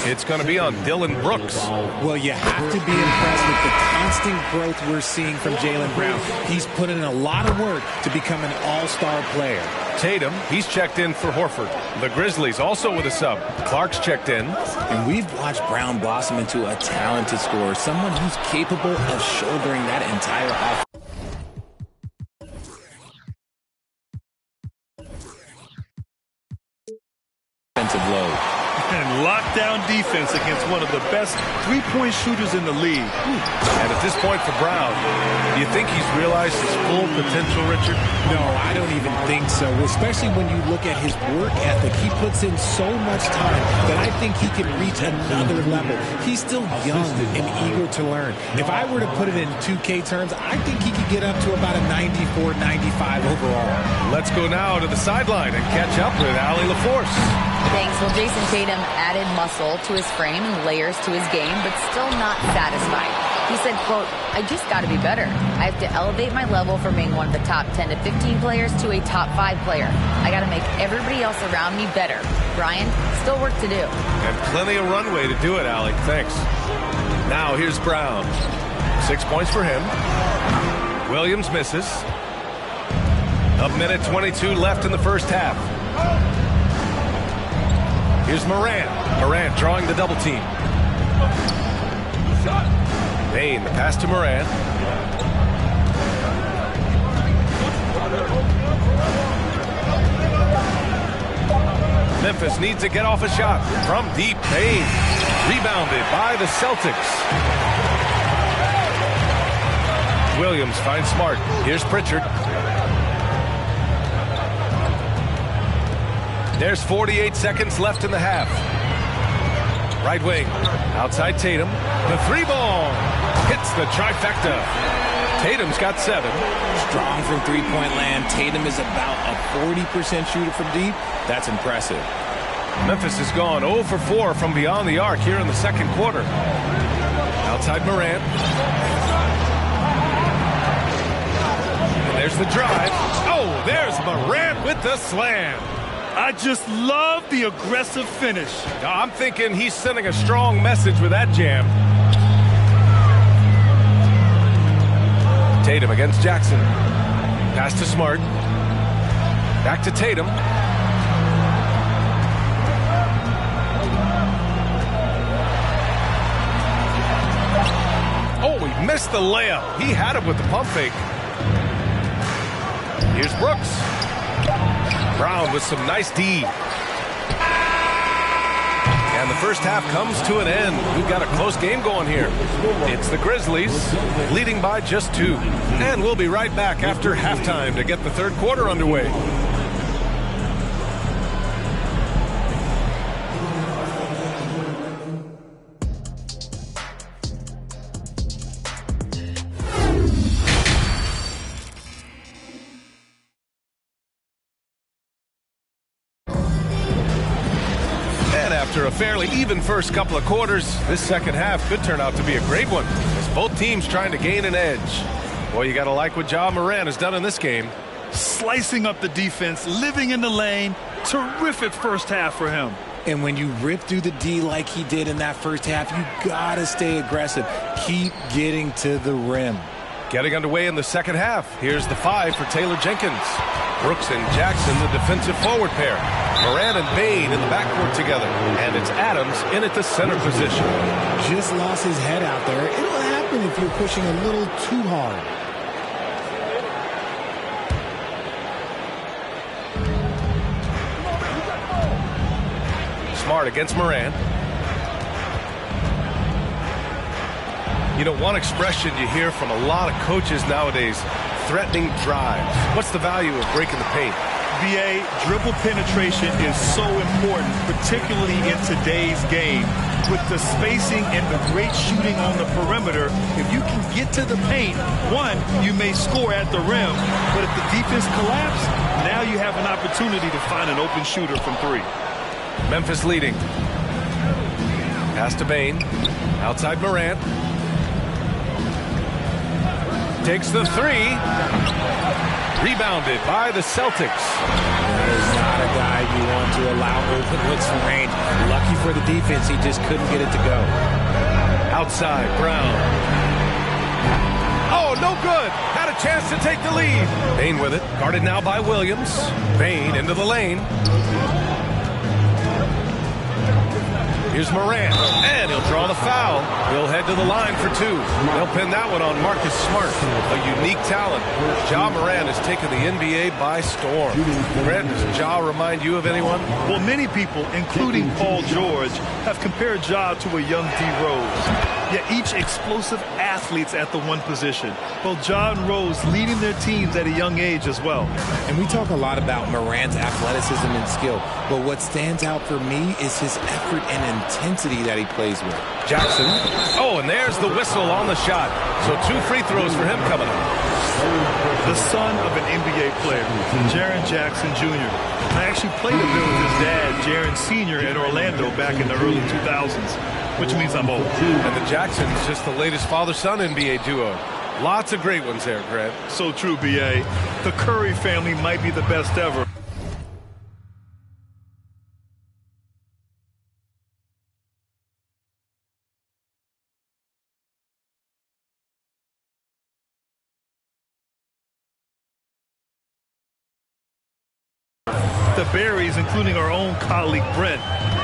It's going to be on Dylan Brooks. Well, you have to be impressed with the constant growth we're seeing from Jaylen Brown. He's put in a lot of work to become an all-star player. Tatum, he's checked in for Horford. The Grizzlies also with a sub. Clark's checked in. And we've watched Brown blossom into a talented scorer, someone who's capable of shouldering that entire offensive load. And lockdown defense against one of the best three-point shooters in the league. And at this point for Brown, do you think he's realized his full potential, Richard? No, I don't even think so, especially when you look at his work ethic. He puts in so much time that I think he can reach another level. He's still young and eager to learn. If I were to put it in 2K terms, I think he could get up to about a 94, 95 overall. Let's go now to the sideline and catch up with Allie LaForce. Thanks. Well, Jason Tatum added muscle to his frame and layers to his game, but still not satisfied. He said, quote, I just got to be better. I have to elevate my level from being one of the top 10 to 15 players to a top 5 player. I got to make everybody else around me better. Brian, still work to do. And plenty of runway to do it, Allie. Thanks. Now here's Brown. 6 points for him. Williams misses. A minute 22 left in the first half. Here's Morant. Morant drawing the double team. Bane, the pass to Morant. Memphis needs to get off a shot from deep. Bane rebounded by the Celtics. Williams finds Smart. Here's Pritchard. There's 48 seconds left in the half. Right wing. Outside Tatum. The 3-ball. Hits the trifecta. Tatum's got 7. Strong from three-point land. Tatum is about a 40% shooter from deep. That's impressive. Memphis has gone 0 for 4 from beyond the arc here in the second quarter. Outside Morant. And there's the drive. Oh, there's Morant with the slam. I just love the aggressive finish. I'm thinking he's sending a strong message with that jam. Tatum against Jackson. Pass to Smart. Back to Tatum. Oh, he missed the layup. He had it with the pump fake. Here's Brooks. Brown with some nice D. And the first half comes to an end. We've got a close game going here. It's the Grizzlies leading by just 2. And we'll be right back after halftime to get the third quarter underway. After a fairly even first couple of quarters, this second half could turn out to be a great one as both teams trying to gain an edge. Boy, you got to like what Ja Morant has done in this game. Slicing up the defense, living in the lane. Terrific first half for him. And when you rip through the D like he did in that first half, you got to stay aggressive. Keep getting to the rim. Getting underway in the second half. Here's the 5 for Taylor Jenkins. Brooks and Jackson, the defensive forward pair. Morant and Bade in the backcourt together. And it's Adams in at the center position. Just lost his head out there. It'll happen if you're pushing a little too hard. Smart against Morant. You know, one expression you hear from a lot of coaches nowadays, threatening drives. What's the value of breaking the paint? BA, dribble penetration is so important, particularly in today's game. With the spacing and the great shooting on the perimeter, if you can get to the paint, one, you may score at the rim, but if the defense collapses, now you have an opportunity to find an open shooter from 3. Memphis leading. Pass to Bane. Outside Morant. Takes the 3. Rebounded by the Celtics. That is not a guy you want to allow open looks from range. Lucky for the defense, he just couldn't get it to go. Outside, Brown. Oh, no good. Had a chance to take the lead. Bane with it. Guarded now by Williams. Bane into the lane. Here's Morant, and he'll draw the foul. He'll head to the line for 2. They'll pin that one on Marcus Smart, a unique talent. Ja Morant has taken the NBA by storm. Brent, does Ja remind you of anyone? Well, many people, including Paul George, have compared Ja to a young D. Rose. Yet each explosive athletes at the one position. Both Ja and Rose leading their teams at a young age as well. And we talk a lot about Morant's athleticism and skill, but what stands out for me is his effort and intensity that he plays with. Jackson. Oh, and there's the whistle on the shot. So 2 free throws for him coming up. The son of an NBA player, Jaren Jackson Jr. I actually played a bit with his dad, Jaren Sr. in Orlando back in the early 2000s, which means I'm old. And the Jacksons, just the latest father-son NBA duo. Lots of great ones there, Grant. So true, B.A. The Curry family might be the best ever. The Berries, including our own colleague Brent,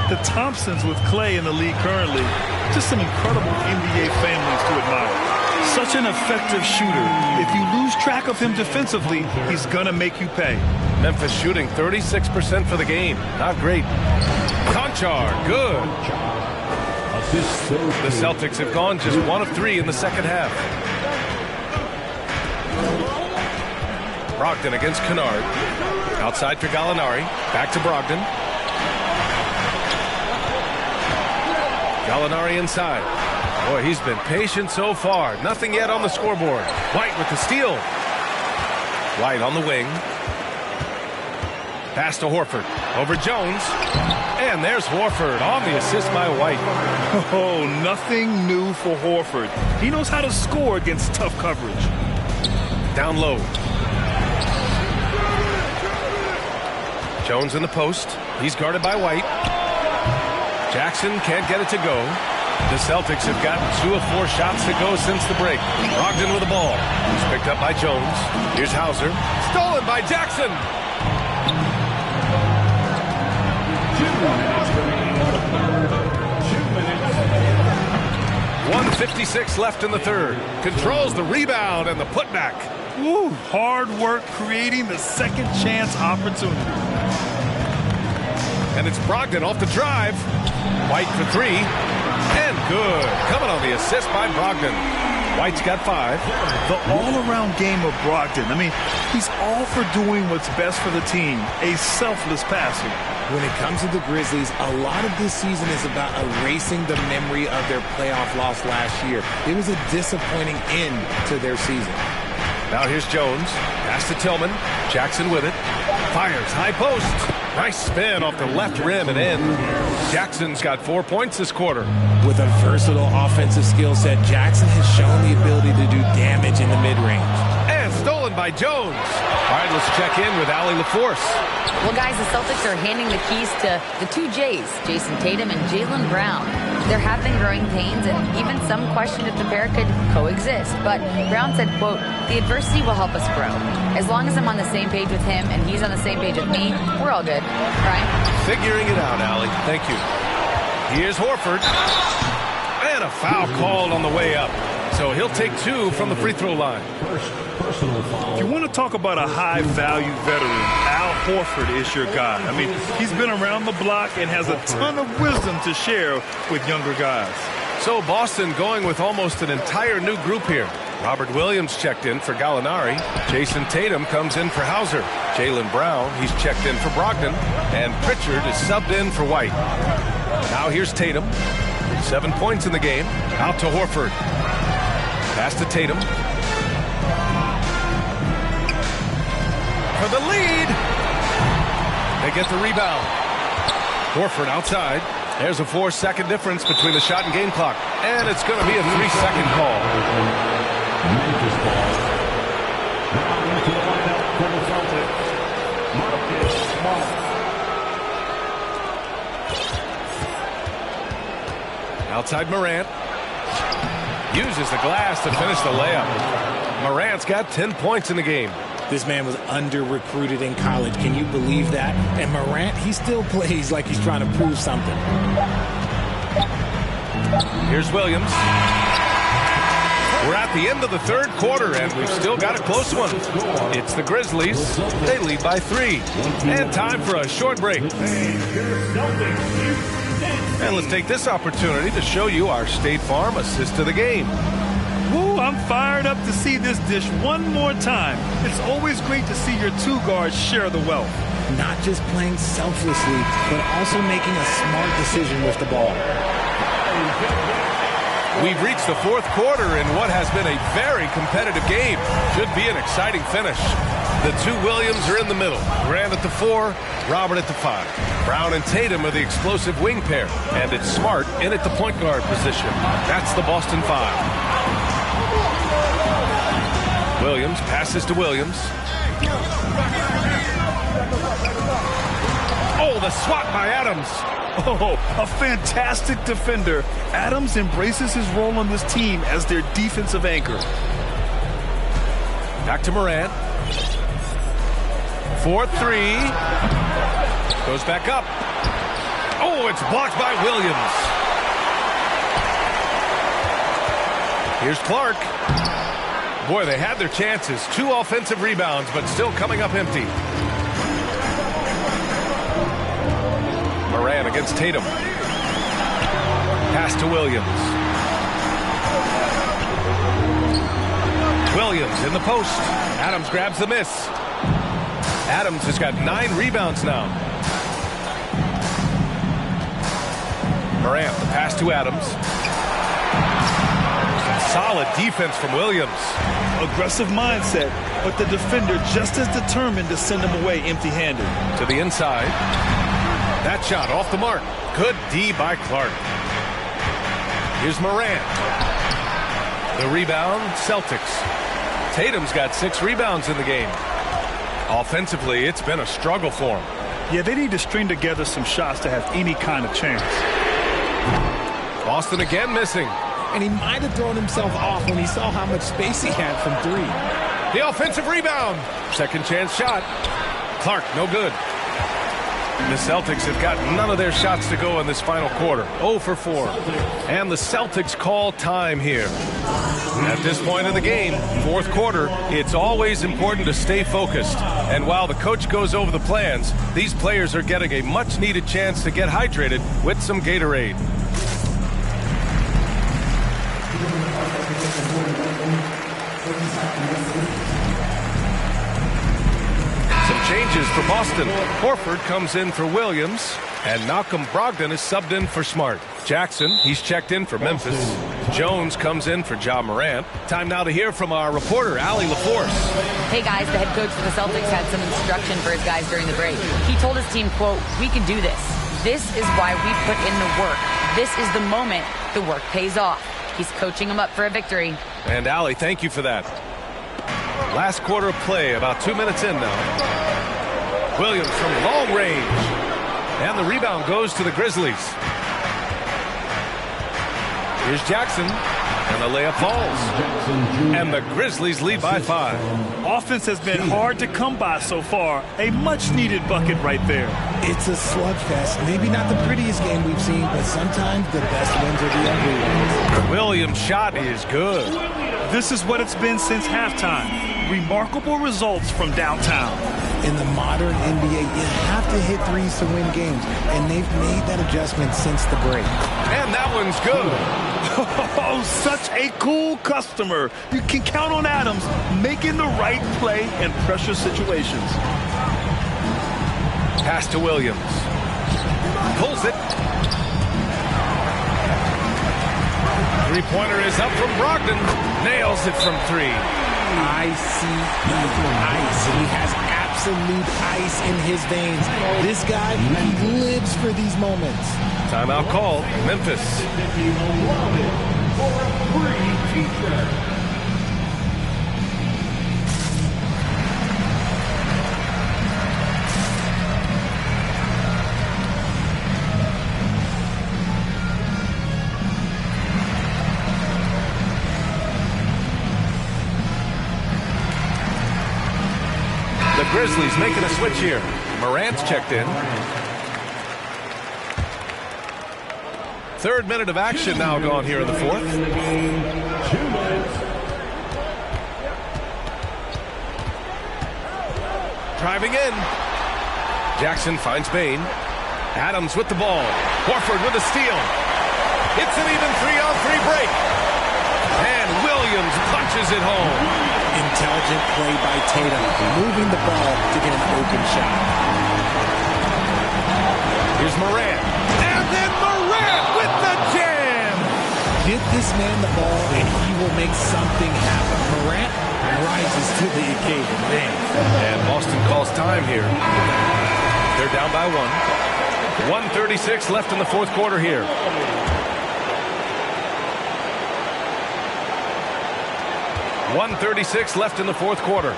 the Thompsons with Clay in the league currently, just some incredible NBA families to admire. Such an effective shooter. If you lose track of him defensively, he's gonna make you pay. Memphis shooting 36% for the game. Not great. Conchar, good. The Celtics have gone just 1 of 3 in the second half. Brogdon against Kennard. Outside for Gallinari. Back to Brogdon. Gallinari inside. Boy, he's been patient so far. Nothing yet on the scoreboard. White with the steal. White on the wing. Pass to Horford. Over Jones. And there's Horford on the assist by White. Oh, nothing new for Horford. He knows how to score against tough coverage. Down low. Jones in the post. He's guarded by White. Jackson can't get it to go. The Celtics have gotten 2 of 4 shots to go since the break. Brogdon with the ball. He's picked up by Jones. Here's Hauser. Stolen by Jackson. 1:56 left in the third. Controls the rebound and the putback. Woo, hard work creating the second chance opportunity. And it's Brogdon off the drive. White for three. And good. Coming on the assist by Brogdon. White's got 5. The all-around game of Brogdon. I mean, he's all for doing what's best for the team. A selfless passer. When it comes to the Grizzlies, a lot of this season is about erasing the memory of their playoff loss last year. It was a disappointing end to their season. Now here's Jones. Pass to Tillman. Jackson with it. Fires. High post. Nice spin off the left rim and in. Jackson's got 4 points this quarter. With a versatile offensive skill set, Jackson has shown the ability to do damage in the mid-range. And stolen by Jones. All right, let's check in with Allie LaForce. Well, guys, the Celtics are handing the keys to the 2 J's, Jason Tatum and Jaylen Brown. There have been growing pains, and even some questioned if the pair could coexist. But Brown said, quote, "The adversity will help us grow. As long as I'm on the same page with him and he's on the same page with me, we're all good." Brian? Figuring it out, Allie. Thank you. Here's Horford. And a foul called on the way up. So he'll take 2 from the free throw line. If you want to talk about a high-value veteran, Al Horford is your guy. I mean, he's been around the block and has a ton of wisdom to share with younger guys. So Boston going with almost an entire new group here. Robert Williams checked in for Gallinari. Jason Tatum comes in for Hauser. Jaylen Brown, he's checked in for Brogdon. And Pritchard is subbed in for White. Now here's Tatum. 7 points in the game. Out to Horford. Pass to Tatum. For the lead. They get the rebound. Horford outside. There's a 4-second difference between the shot and game clock. And it's going to be a 3-second call. Memphis ball. Now into the lineup for the Celtics, Marcus Smart. Outside Morant. Uses the glass to finish the layup. Morant's got 10 points in the game. This man was under-recruited in college. Can you believe that? And Morant, he still plays like he's trying to prove something. Here's Williams. We're at the end of the third quarter, and we've still got a close one. It's the Grizzlies. They lead by 3. And time for a short break. And let's take this opportunity to show you our State Farm assist to the game. Woo, I'm fired up to see this dish one more time. It's always great to see your 2 guards share the wealth. Not just playing selflessly, but also making a smart decision with the ball. We've reached the fourth quarter in what has been a very competitive game. Should be an exciting finish. The 2 Williams are in the middle. Grant at the 4, Robert at the 5. Brown and Tatum are the explosive wing pair. And it's Smart in at the point guard position. That's the Boston 5. Williams passes to Williams. Oh, the swat by Adams. Oh, a fantastic defender. Adams embraces his role on this team as their defensive anchor. Back to Morant. 4-3. Goes back up. Oh, it's blocked by Williams. Here's Clark. Boy, they had their chances. 2 offensive rebounds, but still coming up empty. Morant against Tatum. Pass to Williams. Williams in the post. Adams grabs the miss. Adams has got 9 rebounds now. Morant, the pass to Adams. Solid defense from Williams. Aggressive mindset, but the defender just as determined to send him away empty-handed. To the inside. That shot off the mark. Good D by Clark. Here's Morant. The rebound, Celtics. Tatum's got 6 rebounds in the game. Offensively, it's been a struggle for him. Yeah, they need to string together some shots to have any kind of chance. Boston again missing. And he might have thrown himself off when he saw how much space he had from 3. The offensive rebound. Second chance shot. Clark, no good. The Celtics have got none of their shots to go in this final quarter. 0 for 4. And the Celtics call time here. At this point of the game, fourth quarter, it's always important to stay focused. And while the coach goes over the plans, these players are getting a much-needed chance to get hydrated with some Gatorade. Some changes for Boston. Horford comes in for Williams, and Malcolm Brogdon is subbed in for Smart. Jackson, he's checked in for Memphis. Jones comes in for Ja Morant. Time now to hear from our reporter, Allie LaForce. Hey guys, the head coach for the Celtics had some instruction for his guys during the break. He told his team, quote, "We can do this. This is why we put in the work. This is the moment the work pays off." He's coaching them up for a victory. And Allie, thank you for that. Last quarter of play, about 2 minutes in now. Williams from long range. And the rebound goes to the Grizzlies. Here's Jackson. And the layup falls. And the Grizzlies lead by 5. Offense has been hard to come by so far. A much-needed bucket right there. It's a slugfest. Maybe not the prettiest game we've seen, but sometimes the best wins are the ugly ones. Williams' shot is good. This is what it's been since halftime. Remarkable results from downtown. In the modern NBA, you have to hit threes to win games, and they've made that adjustment since the break. And that one's good. Oh, such a cool customer. You can count on Adams making the right play in pressure situations. Pass to Williams. Pulls it. Three-pointer is up from Brogdon. Nails it from 3. Ice. He has absolute ice in his veins. This guy, he lives for these moments. Timeout call, Memphis. The Grizzlies making a switch here. Morant's checked in. Third minute of action now gone here in the fourth. Driving in. Jackson finds Bain. Adams with the ball. Horford with a steal. It's an even 3-on-3 break. And Williams punches it home. Intelligent play by Tatum, moving the ball to get an open shot. Here's Morant. And then Morant with the jam. Get this man the ball and he will make something happen. Morant rises to the occasion, man. And Boston calls time here. They're down by 1. 1:36 left in the fourth quarter here. .136 left in the fourth quarter.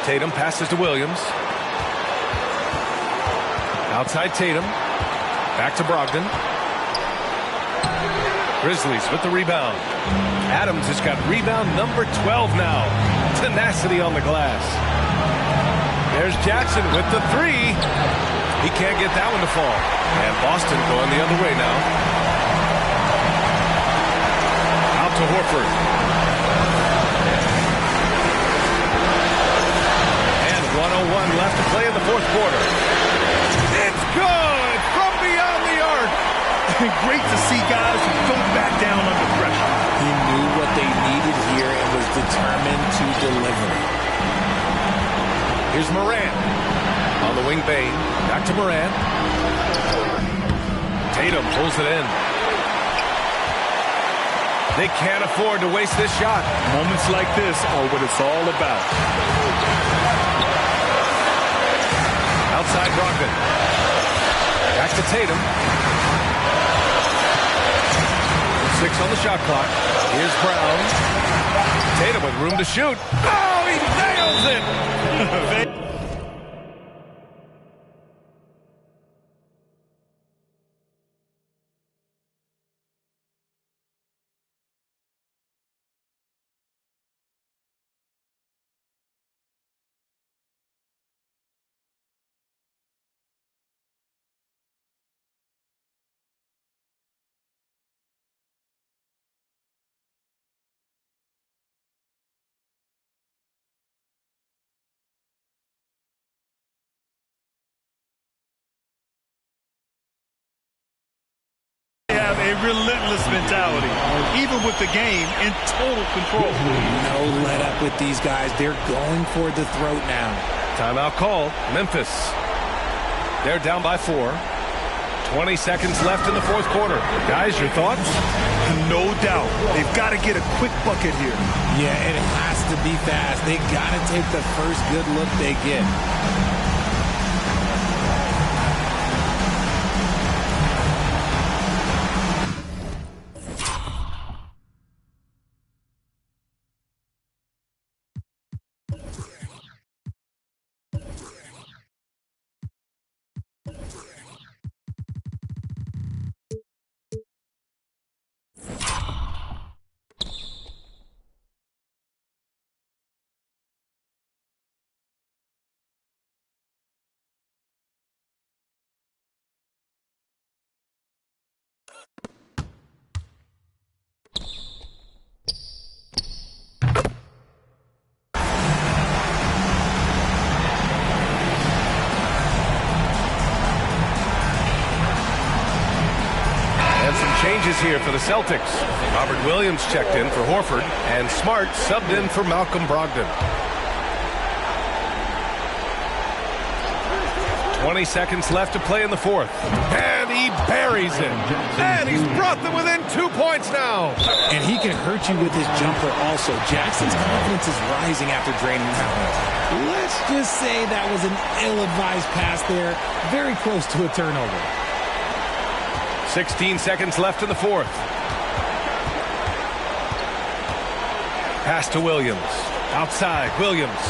Tatum passes to Williams. Outside Tatum. Back to Brogdon. Grizzlies with the rebound. Adams has got rebound number 12 now. Tenacity on the glass. There's Jackson with the 3. He can't get that one to fall. And Boston going the other way now. To Horford. And 1:01 left to play in the fourth quarter. It's good from beyond the arc. Great to see guys who don't back down under pressure. He knew what they needed here and was determined to deliver. Here's Morant. On the wing, Bain. Back to Morant. Tatum pulls it in. They can't afford to waste this shot. Moments like this are what it's all about. Outside Brogdon. Back to Tatum. 6 on the shot clock. Here's Brown. Tatum with room to shoot. Oh, he nails it! A relentless mentality, even with the game in total control. No let up with these guys. They're going for the throat now. Timeout call. Memphis. They're down by 4. 20 seconds left in the fourth quarter. Guys, your thoughts? No doubt. They've got to get a quick bucket here. Yeah, it has to be fast. They got to take the first good look they get. Changes here for the Celtics. Robert Williams checked in for Horford, and Smart subbed in for Malcolm Brogdon. 20 seconds left to play in the fourth. And he buries it. And he's brought them within 2 points now. And he can hurt you with his jumper also. Jackson's confidence is rising after draining that one. Let's just say that was an ill-advised pass there. Very close to a turnover. 16 seconds left in the fourth. Pass to Williams. Outside, Williams.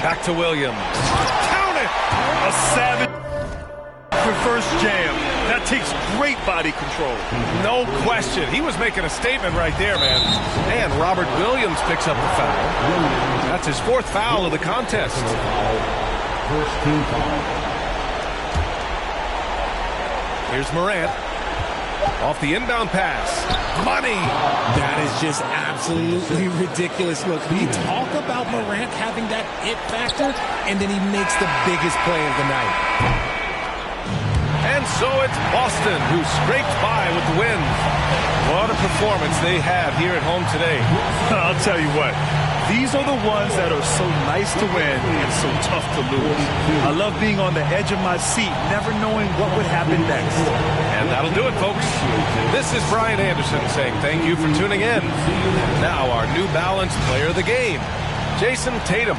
Back to Williams. Count it! A savage reverse jam. That takes great body control. No question. He was making a statement right there, man. And Robert Williams picks up the foul. That's his 4th foul of the contest. First team foul. Here's Morant. Off the inbound pass. Money! That is just absolutely ridiculous. Look, we talk about Morant having that it factor, and then he makes the biggest play of the night. And so it's Boston who scraped by with the win. What a performance they have here at home today. I'll tell you what. These are the ones that are so nice to win and so tough to lose. I love being on the edge of my seat, never knowing what would happen next. And that'll do it, folks. This is Brian Anderson saying thank you for tuning in. Now our New Balance player of the game, Jason Tatum.